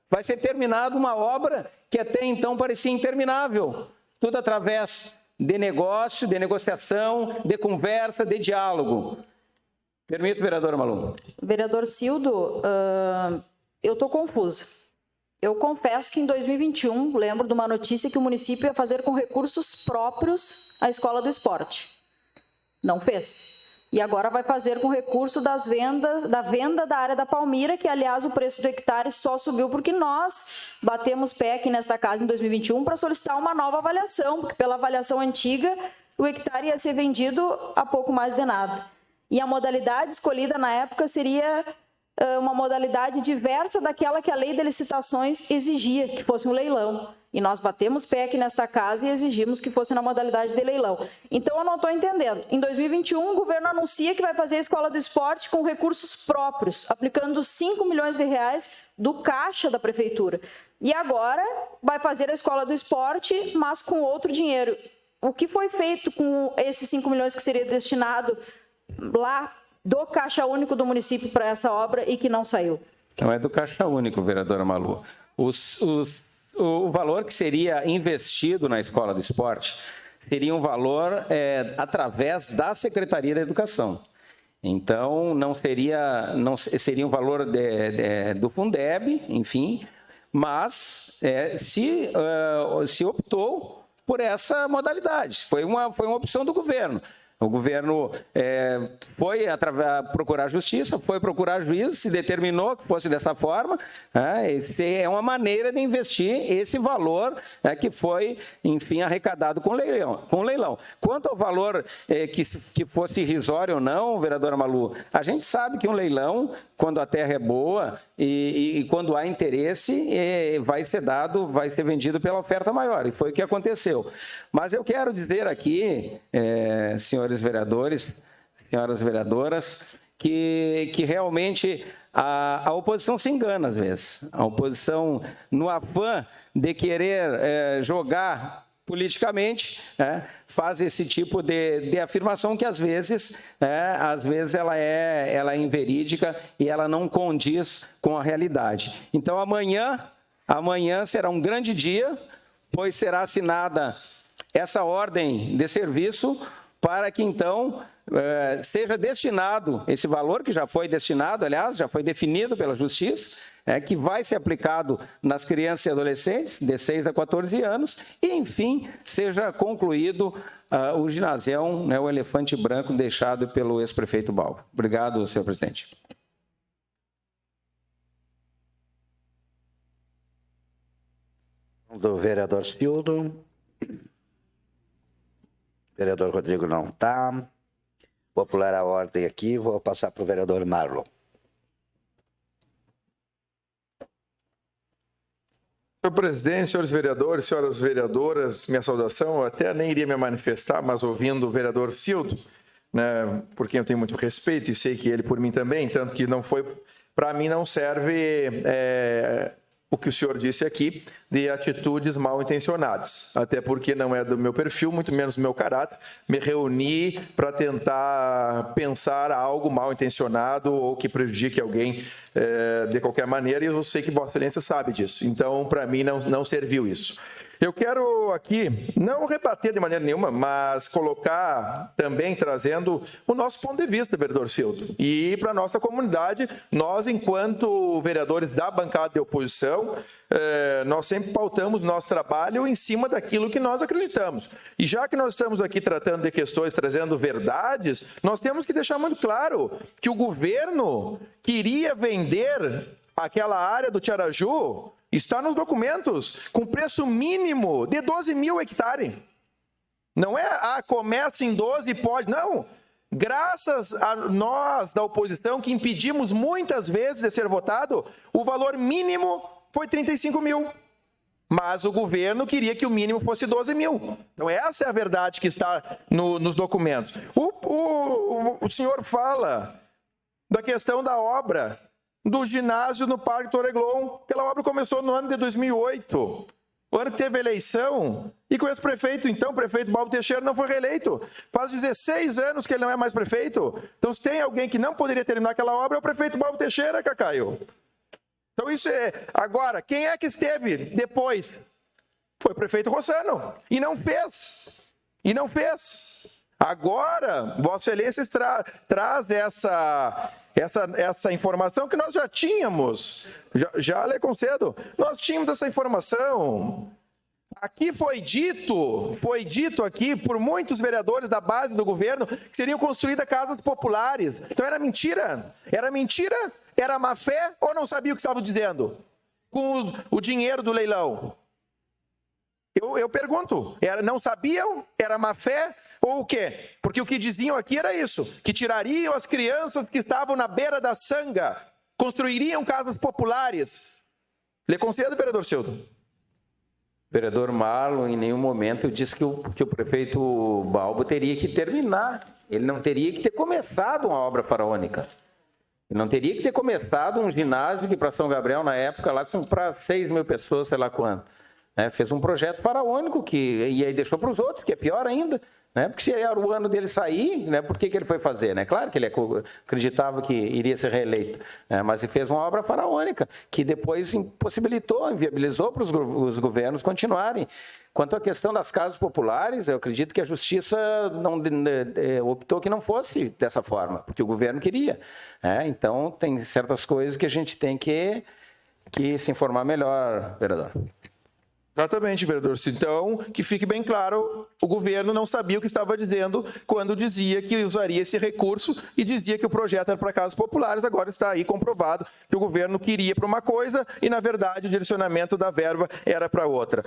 Vai ser terminada uma obra que até então parecia interminável, tudo através de negócio, de negociação, de conversa, de diálogo. Permito, vereadora Malu. Vereador Cildo, eu estou confusa. Eu confesso que em 2021, lembro de uma notícia que o município ia fazer com recursos próprios a Escola do Esporte. Não fez. E agora vai fazer com recurso da venda da área da Palmira, que, aliás, o preço do hectare só subiu porque nós batemos pé aqui nesta casa em 2021 para solicitar uma nova avaliação, porque pela avaliação antiga o hectare ia ser vendido a pouco mais de nada. E a modalidade escolhida na época seria uma modalidade diversa daquela que a lei de licitações exigia, que fosse um leilão. E nós batemos pé aqui nesta casa e exigimos que fosse na modalidade de leilão. Então, eu não estou entendendo. Em 2021, o governo anuncia que vai fazer a Escola do Esporte com recursos próprios, aplicando 5 milhões de reais do caixa da prefeitura. E agora vai fazer a Escola do Esporte, mas com outro dinheiro. O que foi feito com esses 5 milhões que seria destinado lá do Caixa Único do município para essa obra e que não saiu? Não é do Caixa Único, vereadora Malu. O valor que seria investido na Escola do Esporte seria um valor através da Secretaria da Educação. Então, não seria um valor do Fundeb, enfim, mas se optou por essa modalidade. Foi uma opção do governo. O governo foi procurar justiça, foi procurar juízo, se determinou que fosse dessa forma. É uma maneira de investir esse valor que foi, enfim, arrecadado com leilão. Quanto ao valor que fosse irrisório ou não, vereadora Malu, a gente sabe que um leilão, quando a terra é boa e quando há interesse, vai ser vendido pela oferta maior. E foi o que aconteceu. Mas eu quero dizer aqui, senhores vereadores, senhoras vereadoras, que realmente a oposição se engana às vezes. A oposição, no afã de querer jogar politicamente, faz esse tipo de afirmação que às vezes ela é inverídica e ela não condiz com a realidade. Então amanhã será um grande dia, pois será assinada essa ordem de serviço para que, então, seja destinado esse valor, que já foi destinado, aliás, já foi definido pela Justiça, que vai ser aplicado nas crianças e adolescentes de 6 a 14 anos e, enfim, seja concluído o ginásio, o elefante branco deixado pelo ex-prefeito Balbo. Obrigado, senhor presidente. Do vereador Cildo. Vereador Rodrigo não está. Vou pular a ordem aqui, vou passar para o vereador Marlon. Senhor presidente, senhores vereadores, senhoras vereadoras, minha saudação. Eu até nem iria me manifestar, mas ouvindo o vereador Cildo, né, por quem eu tenho muito respeito e sei que ele por mim também, tanto que não foi, para mim não serve o que o senhor disse aqui de atitudes mal intencionadas, até porque não é do meu perfil, muito menos do meu caráter, me reunir para tentar pensar algo mal intencionado ou que prejudique alguém de qualquer maneira, e eu sei que Vossa Excelência sabe disso, então para mim não serviu isso. Eu quero aqui não rebater de maneira nenhuma, mas colocar também, trazendo o nosso ponto de vista, vereador Cildo. E para a nossa comunidade, nós, enquanto vereadores da bancada de oposição, nós sempre pautamos nosso trabalho em cima daquilo que nós acreditamos. E já que nós estamos aqui tratando de questões, trazendo verdades, nós temos que deixar muito claro que o governo queria vender aquela área do Tiaraju. Está nos documentos, com preço mínimo de 12 mil hectares. Não é, começa em 12 e pode, não. Graças a nós da oposição, que impedimos muitas vezes de ser votado, o valor mínimo foi 35 mil. Mas o governo queria que o mínimo fosse 12 mil. Então essa é a verdade que está nos documentos. O senhor fala da questão da obra do ginásio no Parque Torreglon. Aquela obra começou no ano de 2008, o ano que teve eleição, e com esse prefeito, então, o prefeito Balbo Teixeira, não foi reeleito. Faz 16 anos que ele não é mais prefeito. Então, se tem alguém que não poderia terminar aquela obra, é o prefeito Balbo Teixeira, Cacaio. Então, isso é... Agora, quem é que esteve depois? Foi o prefeito Rossano, e não fez. Agora, Vossa Excelência traz essa informação que nós já tínhamos, já lhe concedo, nós tínhamos essa informação. Aqui foi dito aqui por muitos vereadores da base do governo que seriam construídas casas populares. Então era mentira? Era má fé ou não sabia o que estavam dizendo? Com o dinheiro do leilão. Eu pergunto, não sabiam? Era má fé? Ou o quê? Porque o que diziam aqui era isso, que tirariam as crianças que estavam na beira da sanga, construiriam casas populares. Lhe concedo, vereador Sildo. Vereador Marlon, em nenhum momento disse que o prefeito Balbo teria que terminar. Ele não teria que ter começado uma obra faraônica. Ele não teria que ter começado um ginásio que para São Gabriel, na época, lá para 6 mil pessoas, sei lá quanto. Fez um projeto faraônico e aí deixou para os outros, que é pior ainda. Porque se era o ano dele sair, por que ele foi fazer? Claro que ele acreditava que iria ser reeleito, mas ele fez uma obra faraônica, que depois impossibilitou, inviabilizou para os governos continuarem. Quanto à questão das casas populares, eu acredito que a Justiça optou que não fosse dessa forma, porque o governo queria. Então, tem certas coisas que a gente tem que se informar melhor, vereador. Exatamente, vereador. Então, que fique bem claro, o governo não sabia o que estava dizendo quando dizia que usaria esse recurso e dizia que o projeto era para casas populares. Agora está aí comprovado que o governo queria para uma coisa e, na verdade, o direcionamento da verba era para outra.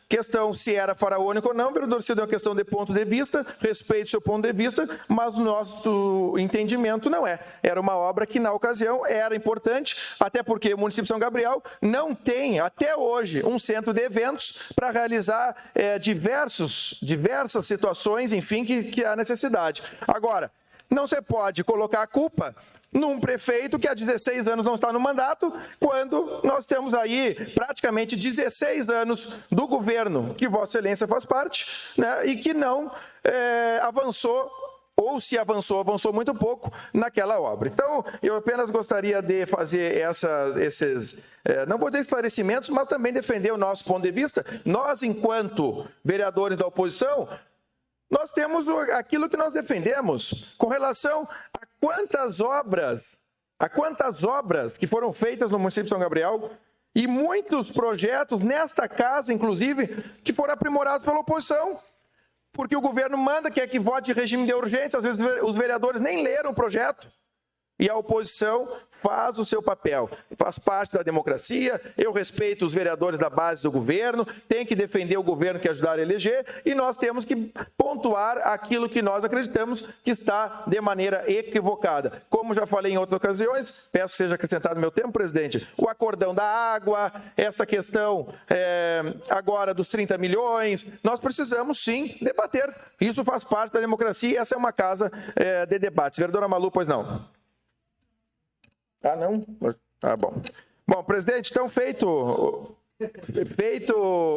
Questão se era faraônico ou não, vereador Sildo, é uma questão de ponto de vista, respeito o seu ponto de vista, mas o nosso entendimento não é. Era uma obra que, na ocasião, era importante, até porque o município de São Gabriel não tem, até hoje, um centro de eventos para realizar diversas situações, enfim, que há necessidade. Agora, não se pode colocar a culpa num prefeito que há 16 anos não está no mandato, quando nós temos aí praticamente 16 anos do governo que Vossa Excelência faz parte, e que não avançou, ou se avançou muito pouco naquela obra. Então, eu apenas gostaria de fazer esses, não vou dizer esclarecimentos, mas também defender o nosso ponto de vista. Nós, enquanto vereadores da oposição, nós temos aquilo que nós defendemos com relação a quantas obras que foram feitas no município de São Gabriel e muitos projetos nesta casa, inclusive, que foram aprimorados pela oposição. Porque o governo manda, quer que vote regime de urgência, às vezes os vereadores nem leram o projeto. E a oposição faz o seu papel, faz parte da democracia. Eu respeito os vereadores da base do governo, tem que defender o governo que ajudar a eleger, e nós temos que pontuar aquilo que nós acreditamos que está de maneira equivocada. Como já falei em outras ocasiões, peço que seja acrescentado no meu tempo, presidente, o acordão da água, essa questão agora dos 30 milhões, nós precisamos sim debater. Isso faz parte da democracia e essa é uma casa de debates. Vereadora Malu, pois não? Ah, não? Ah, bom. Bom, presidente, então feito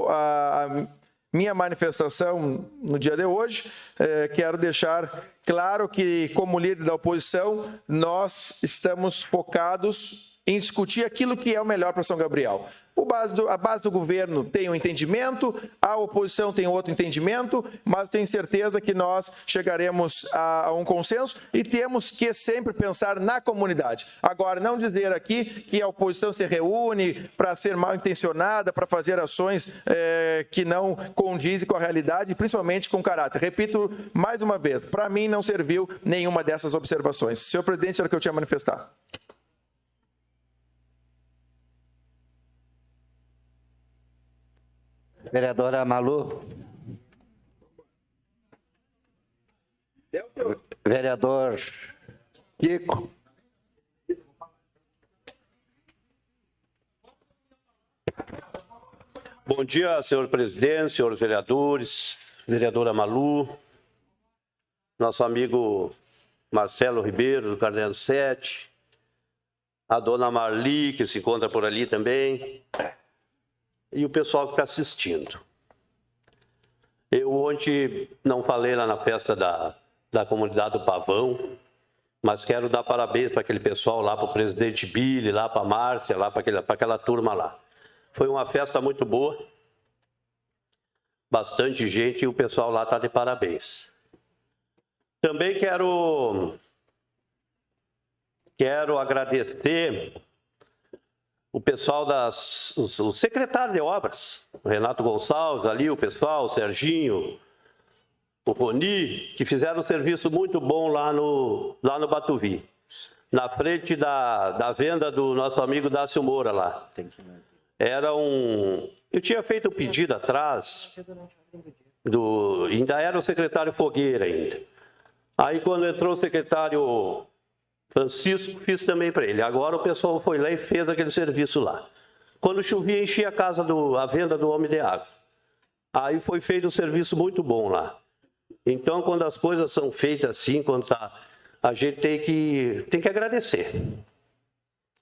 a minha manifestação no dia de hoje, quero deixar claro que, como líder da oposição, nós estamos focados em discutir aquilo que é o melhor para São Gabriel. A base do governo tem um entendimento, a oposição tem outro entendimento, mas tenho certeza que nós chegaremos a um consenso e temos que sempre pensar na comunidade. Agora, não dizer aqui que a oposição se reúne para ser mal intencionada, para fazer ações que não condizem com a realidade, principalmente com caráter. Repito mais uma vez, para mim não serviu nenhuma dessas observações. Senhor presidente, era o que eu tinha a manifestar. Vereadora Malu. Vereador Kiko. Bom dia, senhor presidente, senhores vereadores, vereadora Malu, nosso amigo Marcelo Ribeiro, do Carneiro 7, a dona Marli, que se encontra por ali também, e o pessoal que está assistindo. Eu ontem não falei lá na festa da comunidade do Pavão, mas quero dar parabéns para aquele pessoal lá, para o presidente Billy, lá para a Márcia, lá para aquela turma lá. Foi uma festa muito boa, bastante gente e o pessoal lá está de parabéns. Também quero agradecer o pessoal o secretário de obras, o Renato Gonçalves ali, o pessoal, o Serginho, o Roni, que fizeram um serviço muito bom lá no Batuvi, na frente da venda do nosso amigo Dácio Moura lá. Eu tinha feito um pedido atrás ainda era o secretário Fogueira ainda. Aí quando entrou o secretário Francisco, fiz também para ele. Agora o pessoal foi lá e fez aquele serviço lá. Quando chovia, enchia a casa, a venda do homem de água. Aí foi feito um serviço muito bom lá. Então, quando as coisas são feitas assim, a gente tem que agradecer.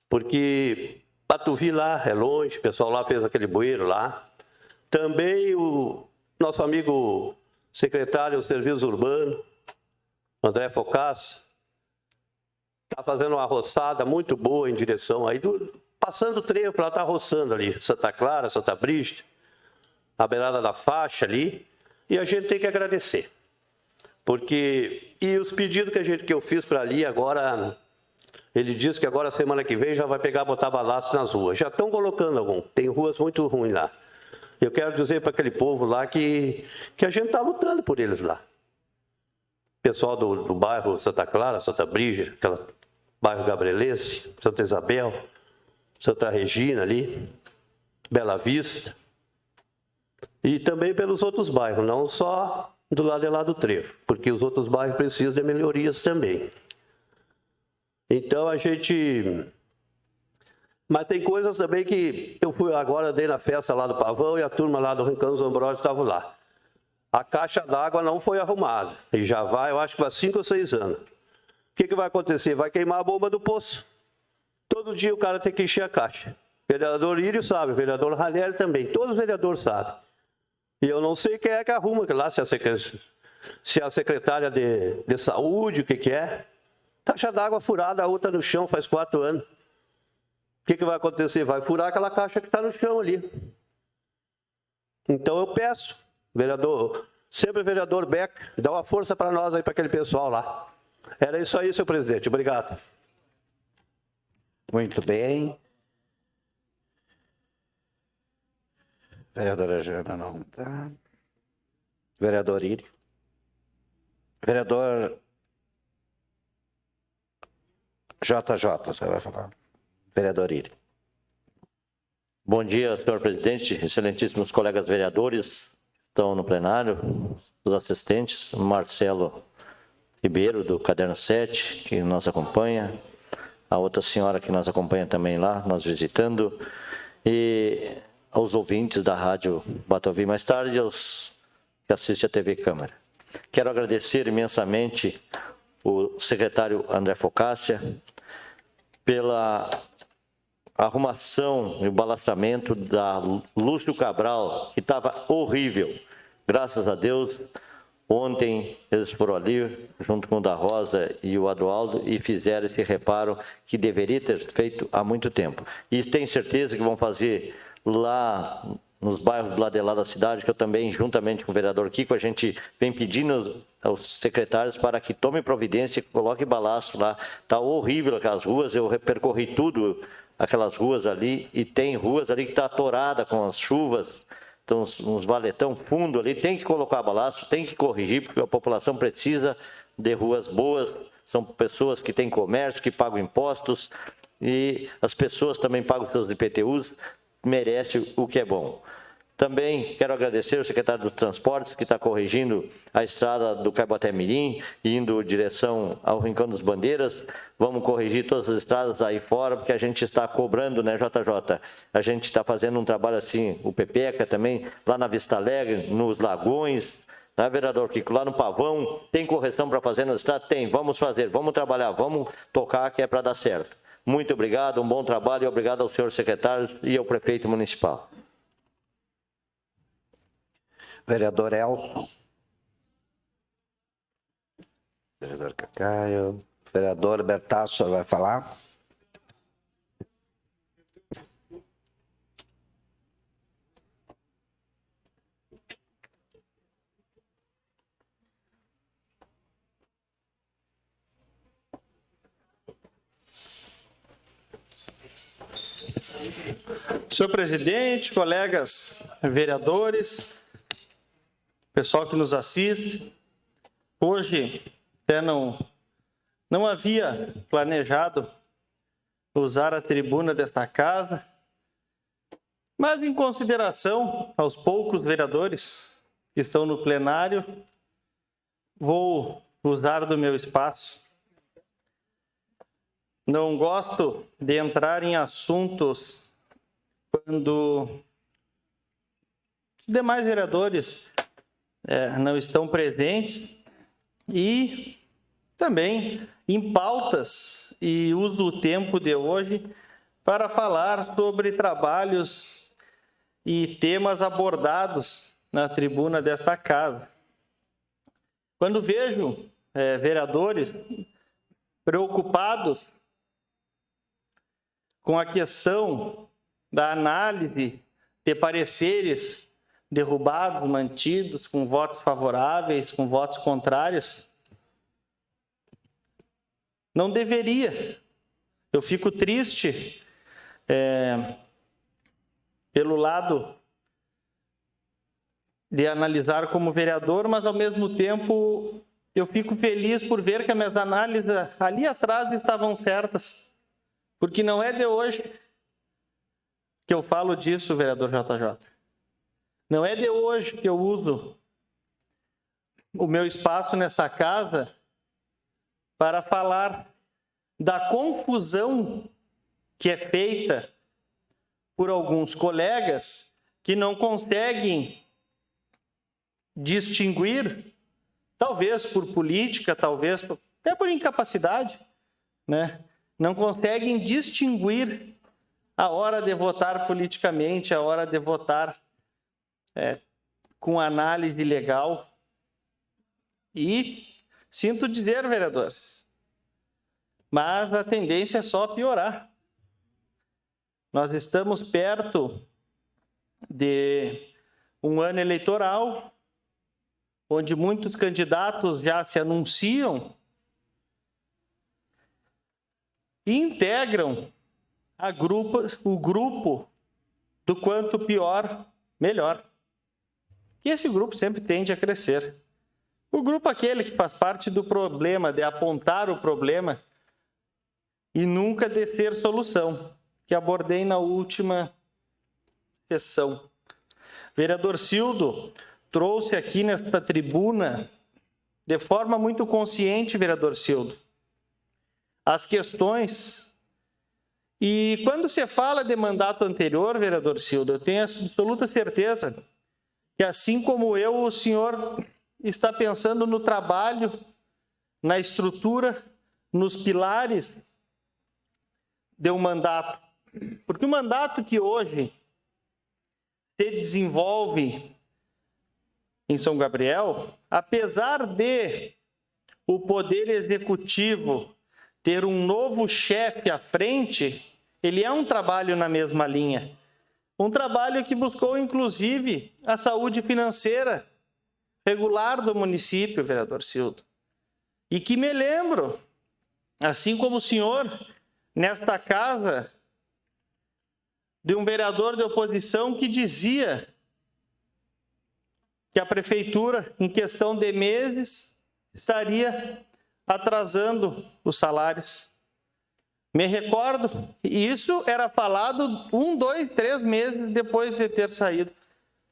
Porque Patuvi lá é longe, o pessoal lá fez aquele bueiro lá. Também o nosso amigo secretário do Serviço Urbano, André Focassa, está fazendo uma roçada muito boa em direção aí, passando o trevo para estar roçando ali, Santa Clara, Santa Brígida, a beirada da faixa ali, e a gente tem que agradecer. E os pedidos que eu fiz para ali agora, ele disse que agora semana que vem já vai botar balaço nas ruas. Já estão colocando algum, tem ruas muito ruins lá. Eu quero dizer para aquele povo lá que a gente está lutando por eles lá. Pessoal do bairro Santa Clara, Santa Brígida, bairro Gabrielense, Santa Isabel, Santa Regina ali, Bela Vista. E também pelos outros bairros, não só do lado de lá do trevo, porque os outros bairros precisam de melhorias também. Então a gente... Mas tem coisas também que eu fui agora, dei na festa lá do Pavão e a turma lá do Rincão dos Ambrósios estava lá. A caixa d'água não foi arrumada. E já vai, eu acho que há 5 ou 6 anos. O que vai acontecer? Vai queimar a bomba do poço. Todo dia o cara tem que encher a caixa. O vereador Írio sabe, o vereador Ranieri também. Todos os vereadores sabem. E eu não sei quem é que arruma lá, se é a secretária de saúde, o que é. Caixa d'água furada, a outra no chão faz 4 anos. O que vai acontecer? Vai furar aquela caixa que está no chão ali. Então eu peço, sempre o vereador Beck, dá uma força para nós aí, para aquele pessoal lá. Era isso aí, senhor presidente. Obrigado. Muito bem. Vereadora Jana não está. Vereador Írio. Vereador JJ, você vai falar. Vereador Írio. Bom dia, senhor presidente, excelentíssimos colegas vereadores que estão no plenário, os assistentes, Marcelo Ribeiro, do Caderno 7, que nos acompanha, a outra senhora que nos acompanha também lá, nós visitando, e aos ouvintes da Rádio Batovi, mais tarde aos que assistem a TV Câmara. Quero agradecer imensamente o secretário André Focassa pela arrumação e o balastramento da Lúcio Cabral, que estava horrível. Graças a Deus, ontem eles foram ali, junto com o da Rosa e o Adualdo, e fizeram esse reparo que deveria ter feito há muito tempo. E tenho certeza que vão fazer lá nos bairros do lado de lá da cidade, que eu também, juntamente com o vereador Kiko, a gente vem pedindo aos secretários para que tomem providência e coloquem balasto lá. Está horrível aquelas ruas, eu percorri tudo, aquelas ruas ali, e tem ruas ali que está atorada com as chuvas, então uns valetão fundo ali, tem que colocar balasto, tem que corrigir, porque a população precisa de ruas boas, são pessoas que têm comércio, que pagam impostos, e as pessoas também pagam seus IPTUs, merece o que é bom. Também quero agradecer ao secretário dos Transportes, que está corrigindo a estrada do Caiboté Mirim, indo em direção ao Rincão das Bandeiras. Vamos corrigir todas as estradas aí fora, porque a gente está cobrando, né, JJ? A gente está fazendo um trabalho assim, o Pepeca também, lá na Vista Alegre, nos Lagões, né, vereador Kiko? Lá no Pavão, tem correção para fazer na estrada? Tem, vamos fazer, vamos trabalhar, vamos tocar, que é para dar certo. Muito obrigado, um bom trabalho e obrigado ao senhor secretário e ao prefeito municipal. Vereador Elson. Vereador Cacaio. Vereador Bertasso vai falar. Senhor presidente, colegas vereadores, pessoal que nos assiste, hoje até não havia planejado usar a tribuna desta casa, mas em consideração aos poucos vereadores que estão no plenário, vou usar do meu espaço. Não gosto de entrar em assuntos quando os demais vereadores não estão presentes e também em pautas, e uso o tempo de hoje para falar sobre trabalhos e temas abordados na tribuna desta casa. Quando vejo vereadores preocupados com a questão da análise de pareceres derrubados, mantidos, com votos favoráveis, com votos contrários, não deveria. Eu fico triste pelo lado de analisar como vereador, mas ao mesmo tempo eu fico feliz por ver que as minhas análises ali atrás estavam certas, porque não é de hoje que eu falo disso, vereador JJ. Não é de hoje que eu uso o meu espaço nessa casa para falar da confusão que é feita por alguns colegas que não conseguem distinguir, talvez por política, talvez até por incapacidade, né? Não conseguem distinguir a hora de votar politicamente, a hora de votar com análise legal. E sinto dizer, vereadores, mas a tendência é só piorar. Nós estamos perto de um ano eleitoral, onde muitos candidatos já se anunciam e integram o grupo do quanto pior, melhor. E esse grupo sempre tende a crescer. O grupo aquele que faz parte do problema, de apontar o problema e nunca de ser solução, que abordei na última sessão. Vereador Cildo trouxe aqui nesta tribuna, de forma muito consciente, vereador Cildo, as questões. E quando se fala de mandato anterior, vereador Cildo, eu tenho absoluta certeza que, assim como eu, o senhor está pensando no trabalho, na estrutura, nos pilares de um mandato. Porque o mandato que hoje se desenvolve em São Gabriel, apesar de o Poder Executivo ter um novo chefe à frente, ele é um trabalho na mesma linha. Um trabalho que buscou, inclusive, a saúde financeira regular do município, vereador Cildo. E que me lembro, assim como o senhor, nesta casa, de um vereador de oposição que dizia que a prefeitura, em questão de meses, estaria atrasando os salários. Me recordo, e isso era falado 1, 2, 3 meses depois de ter saído,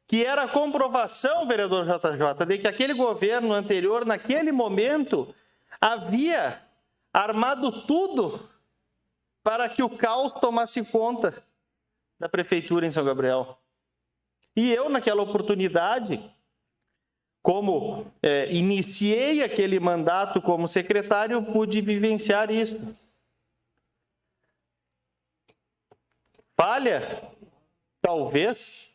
que era a comprovação, vereador JJ, de que aquele governo anterior, naquele momento, havia armado tudo para que o caos tomasse conta da prefeitura em São Gabriel. E eu, naquela oportunidade, como iniciei aquele mandato como secretário, pude vivenciar isso. Falha? Talvez,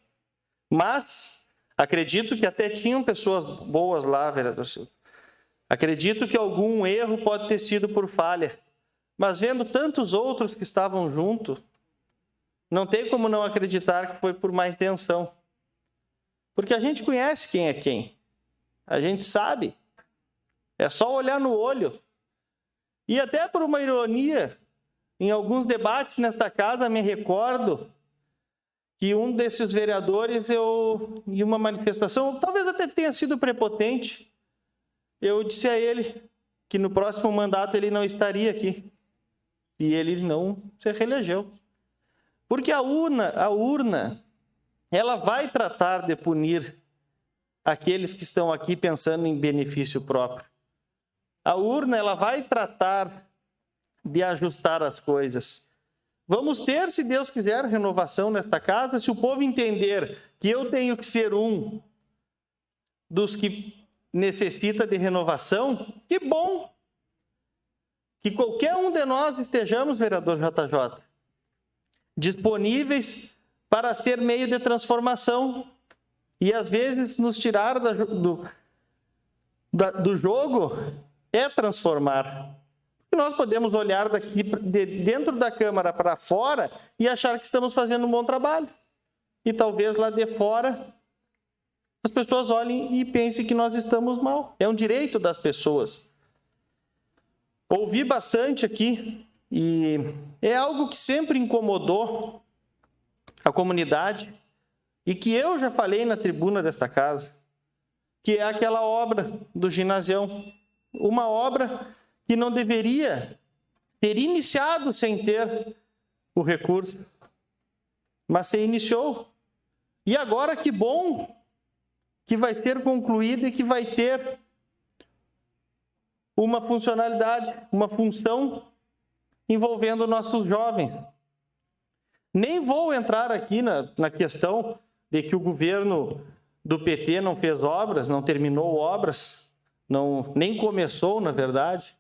mas acredito que até tinham pessoas boas lá, vereador Silva. Acredito que algum erro pode ter sido por falha, mas vendo tantos outros que estavam junto, não tem como não acreditar que foi por má intenção. Porque a gente conhece quem é quem. A gente sabe. É só olhar no olho. E até por uma ironia, em alguns debates nesta casa, me recordo que um desses vereadores, em uma manifestação, talvez até tenha sido prepotente, eu disse a ele que no próximo mandato ele não estaria aqui. E ele não se reelegeu. Porque a urna, ela vai tratar de punir aqueles que estão aqui pensando em benefício próprio. A urna, ela vai tratar de ajustar as coisas. Vamos ter, se Deus quiser, renovação nesta casa, se o povo entender que eu tenho que ser um dos que necessita de renovação, que bom! Que qualquer um de nós estejamos, vereador JJ, disponíveis para ser meio de transformação e, às vezes, nos tirar do jogo é transformar. E nós podemos olhar daqui dentro da Câmara para fora e achar que estamos fazendo um bom trabalho. E talvez lá de fora as pessoas olhem e pensem que nós estamos mal. É um direito das pessoas. Ouvi bastante aqui e é algo que sempre incomodou a comunidade e que eu já falei na tribuna desta casa, que é aquela obra do ginasião. Uma obra que não deveria ter iniciado sem ter o recurso, mas se iniciou. E agora que bom que vai ser concluída e que vai ter uma funcionalidade, uma função envolvendo nossos jovens. Nem vou entrar aqui na questão de que o governo do PT não fez obras, não terminou obras, nem começou, na verdade.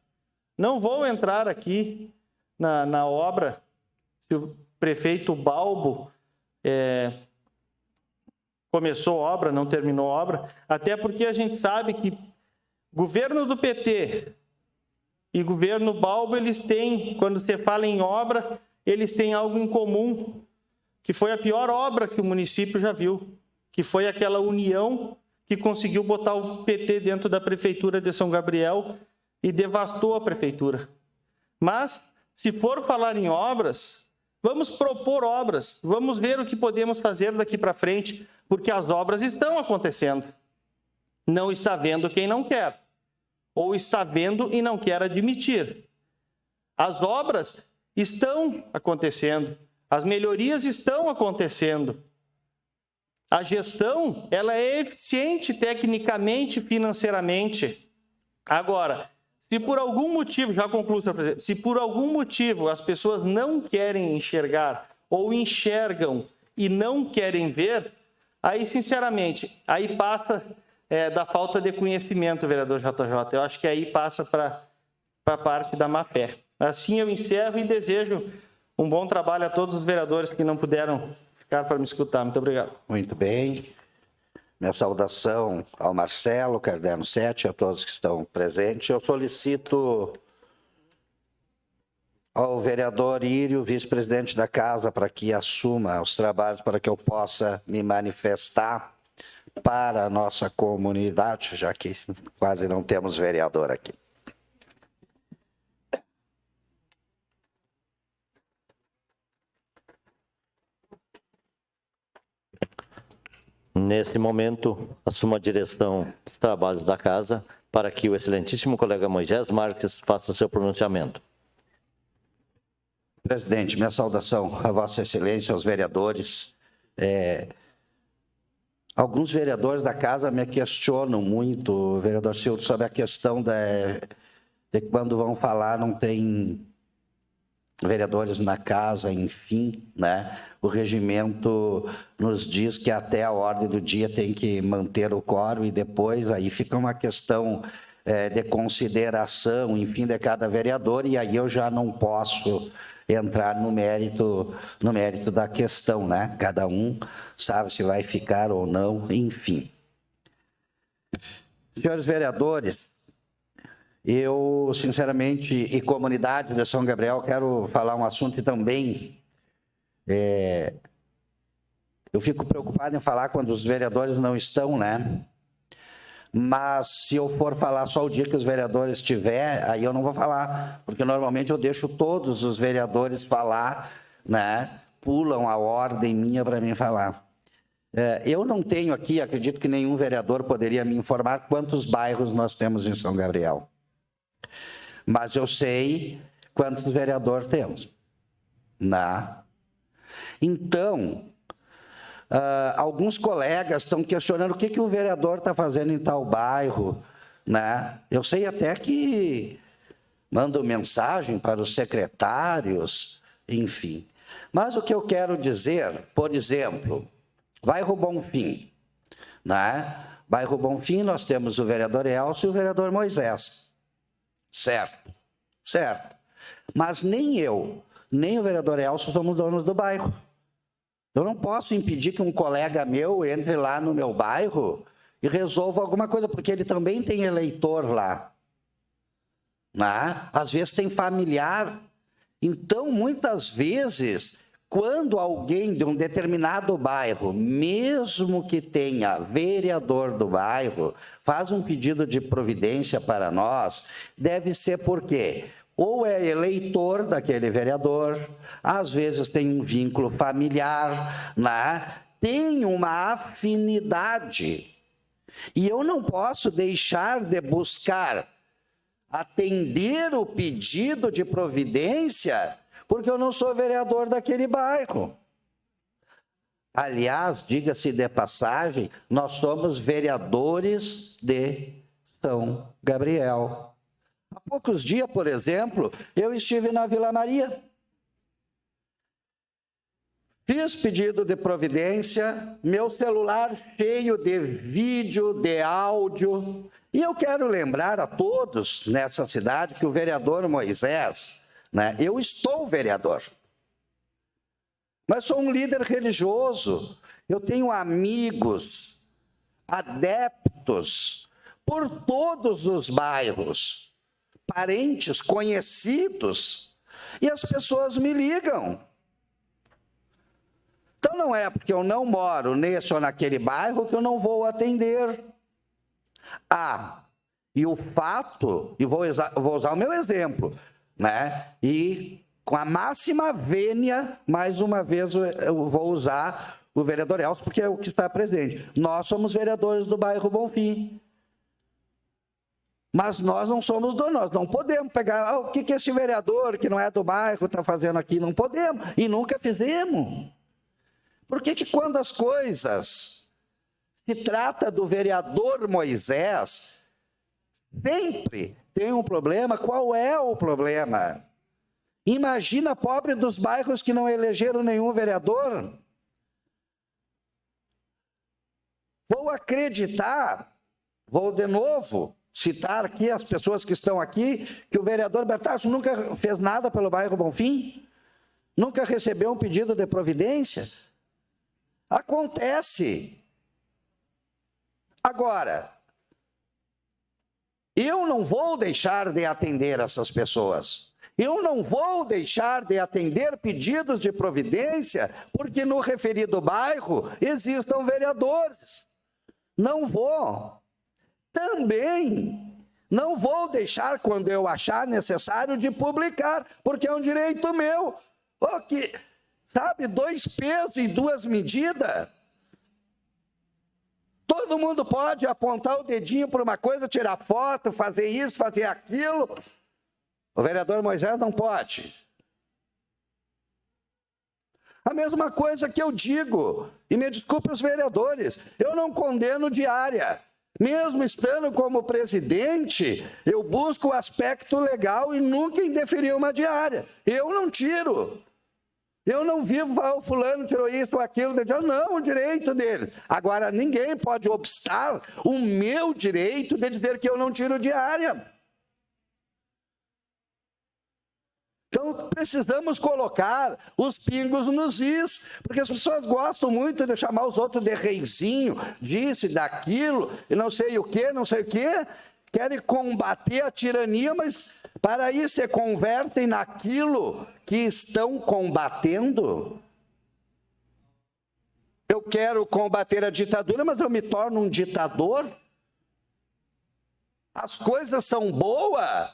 Não vou entrar aqui na obra, se o prefeito Balbo começou obra, não terminou obra, até porque a gente sabe que governo do PT e governo Balbo, eles têm, quando você fala em obra, eles têm algo em comum, que foi a pior obra que o município já viu, que foi aquela união que conseguiu botar o PT dentro da prefeitura de São Gabriel e devastou a prefeitura. Mas, se for falar em obras, vamos propor obras, vamos ver o que podemos fazer daqui para frente, porque as obras estão acontecendo. Não está vendo quem não quer, ou está vendo e não quer admitir. As obras estão acontecendo, as melhorias estão acontecendo. A gestão, ela é eficiente tecnicamente, financeiramente. Agora, se por algum motivo, já concluo, senhor presidente, se por algum motivo as pessoas não querem enxergar ou enxergam e não querem ver, aí, sinceramente, aí passa da falta de conhecimento, vereador JJ. Eu acho que aí passa para a parte da má-fé. Assim eu encerro e desejo um bom trabalho a todos os vereadores que não puderam ficar para me escutar. Muito obrigado. Muito bem. Minha saudação ao Marcelo, Caderno 7, a todos que estão presentes. Eu solicito ao vereador Írio, vice-presidente da casa, para que assuma os trabalhos, para que eu possa me manifestar para a nossa comunidade, já que quase não temos vereador aqui. Nesse momento, assumo a direção dos trabalhos da casa para que o excelentíssimo colega Moisés Marques faça o seu pronunciamento. Presidente, minha saudação a Vossa Excelência, aos vereadores. Alguns vereadores da casa me questionam muito, vereador Silvio, sobre a questão de quando vão falar não tem vereadores na casa, enfim, né? O regimento nos diz que até a ordem do dia tem que manter o quórum e depois aí fica uma questão de consideração, enfim, de cada vereador, e aí eu já não posso entrar no mérito da questão, né? Cada um sabe se vai ficar ou não, enfim. Senhores vereadores, eu, sinceramente, e comunidade de São Gabriel, quero falar um assunto e também eu fico preocupado em falar quando os vereadores não estão, né? Mas se eu for falar só o dia que os vereadores estiver, aí eu não vou falar, porque normalmente eu deixo todos os vereadores falar, né? Pulam a ordem minha para mim falar. Eu não tenho aqui, acredito que nenhum vereador poderia me informar quantos bairros nós temos em São Gabriel. Mas eu sei quantos vereadores temos. Então, alguns colegas estão questionando o que o vereador está fazendo em tal bairro, né? Eu sei até que mando mensagem para os secretários, enfim. Mas o que eu quero dizer, por exemplo, bairro Bonfim, né? Bairro Bonfim, nós temos o vereador Elcio e o vereador Moisés. Certo, certo. Mas nem eu, nem o vereador Elcio somos donos do bairro. Eu não posso impedir que um colega meu entre lá no meu bairro e resolva alguma coisa, porque ele também tem eleitor lá. Né? Às vezes tem familiar. Então, muitas vezes, quando alguém de um determinado bairro, mesmo que tenha vereador do bairro, faz um pedido de providência para nós, deve ser por quê? Ou é eleitor daquele vereador, às vezes tem um vínculo familiar, né? Tem uma afinidade. E eu não posso deixar de buscar atender o pedido de providência porque eu não sou vereador daquele bairro. Aliás, diga-se de passagem, nós somos vereadores de São Gabriel. Há poucos dias, por exemplo, eu estive na Vila Maria. Fiz pedido de providência, meu celular cheio de vídeo, de áudio. E eu quero lembrar a todos nessa cidade que o vereador Moisés, né, eu estou vereador, mas sou um líder religioso. Eu tenho amigos, adeptos, por todos os bairros, parentes, conhecidos, e as pessoas me ligam. Então não é porque eu não moro nesse ou naquele bairro que eu não vou atender. E o fato, e vou usar o meu exemplo, né? E com a máxima vênia, mais uma vez eu vou usar o vereador Elcio, porque é o que está presente. Nós somos vereadores do bairro Bonfim. Mas nós não somos donos, nós não podemos pegar o que esse vereador que não é do bairro está fazendo aqui, não podemos, e nunca fizemos. Por que quando as coisas se trata do vereador Moisés, sempre tem um problema? Qual é o problema? Imagina pobre dos bairros que não elegeram nenhum vereador. Vou acreditar, vou de novo citar aqui as pessoas que estão aqui, que o vereador Bertardo nunca fez nada pelo bairro Bonfim, nunca recebeu um pedido de providência. Acontece. Agora, eu não vou deixar de atender essas pessoas. Eu não vou deixar de atender pedidos de providência porque no referido bairro existam vereadores. Não vou. Também não vou deixar, quando eu achar necessário, de publicar, porque é um direito meu. Sabe, 2 pesos e 2 medidas. Todo mundo pode apontar o dedinho para uma coisa, tirar foto, fazer isso, fazer aquilo. O vereador Moisés não pode. A mesma coisa que eu digo, e me desculpe os vereadores, eu não condeno diária. Mesmo estando como presidente, eu busco o aspecto legal e nunca indeferi uma diária. Eu não tiro. Eu não vivo, o fulano tirou isso ou aquilo. Não, o direito dele. Agora, ninguém pode obstar o meu direito de dizer que eu não tiro diária. Então, precisamos colocar os pingos nos is, porque as pessoas gostam muito de chamar os outros de reizinho, disso e daquilo, e não sei o quê, querem combater a tirania, mas para isso se convertem naquilo que estão combatendo. Eu quero combater a ditadura, mas eu me torno um ditador? As coisas são boas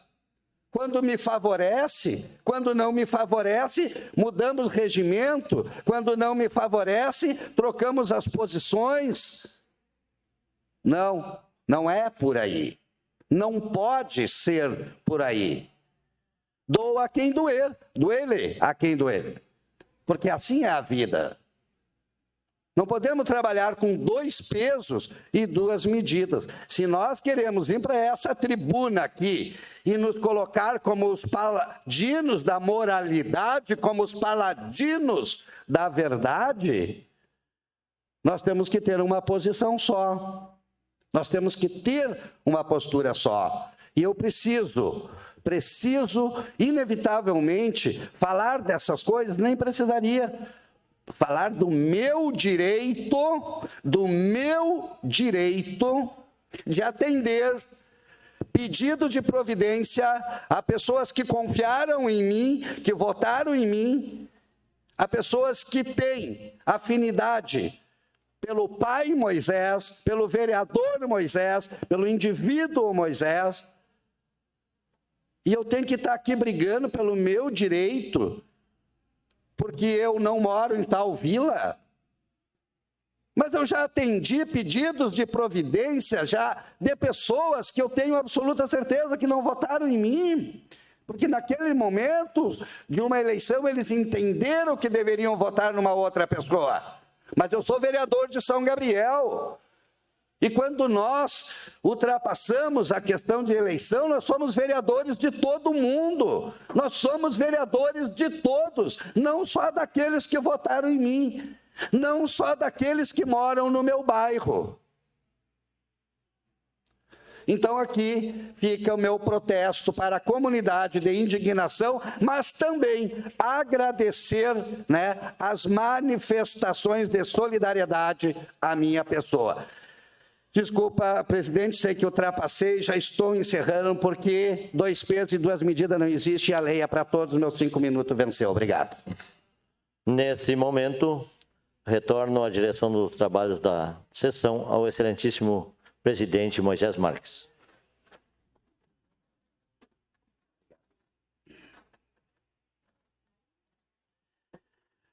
quando me favorece, quando não me favorece, mudamos o regimento, quando não me favorece, trocamos as posições. Não, não é por aí. Não pode ser por aí. Doa a quem doer, doer-lhe a quem doer. Porque assim é a vida. Não podemos trabalhar com 2 pesos e 2 medidas. Se nós queremos vir para essa tribuna aqui e nos colocar como os paladinos da moralidade, como os paladinos da verdade, nós temos que ter uma posição só. Nós temos que ter uma postura só. E eu preciso inevitavelmente falar dessas coisas, nem precisaria falar do meu direito de atender pedido de providência a pessoas que confiaram em mim, que votaram em mim, a pessoas que têm afinidade pelo pai Moisés, pelo vereador Moisés, pelo indivíduo Moisés. E eu tenho que estar aqui brigando pelo meu direito, porque eu não moro em tal vila. Mas eu já atendi pedidos de providência já de pessoas que eu tenho absoluta certeza que não votaram em mim. Porque naquele momento de uma eleição eles entenderam que deveriam votar numa outra pessoa. Mas eu sou vereador de São Gabriel. E quando nós ultrapassamos a questão de eleição, nós somos vereadores de todo mundo. Nós somos vereadores de todos, não só daqueles que votaram em mim, não só daqueles que moram no meu bairro. Então aqui fica o meu protesto para a comunidade de indignação, mas também agradecer, as manifestações de solidariedade à minha pessoa. Desculpa, presidente, sei que ultrapassei, já estou encerrando, porque 2 pesos e 2 medidas não existe e a lei é para todos, meus 5 minutos venceu. Obrigado. Nesse momento, retorno à direção dos trabalhos da sessão ao excelentíssimo presidente Moisés Marques.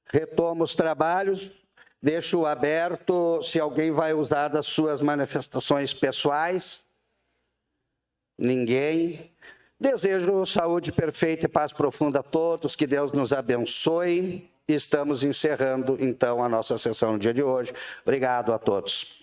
Retomo os trabalhos. Deixo aberto se alguém vai usar das suas manifestações pessoais. Ninguém. Desejo saúde perfeita e paz profunda a todos, que Deus nos abençoe. Estamos encerrando, então, a nossa sessão no dia de hoje. Obrigado a todos.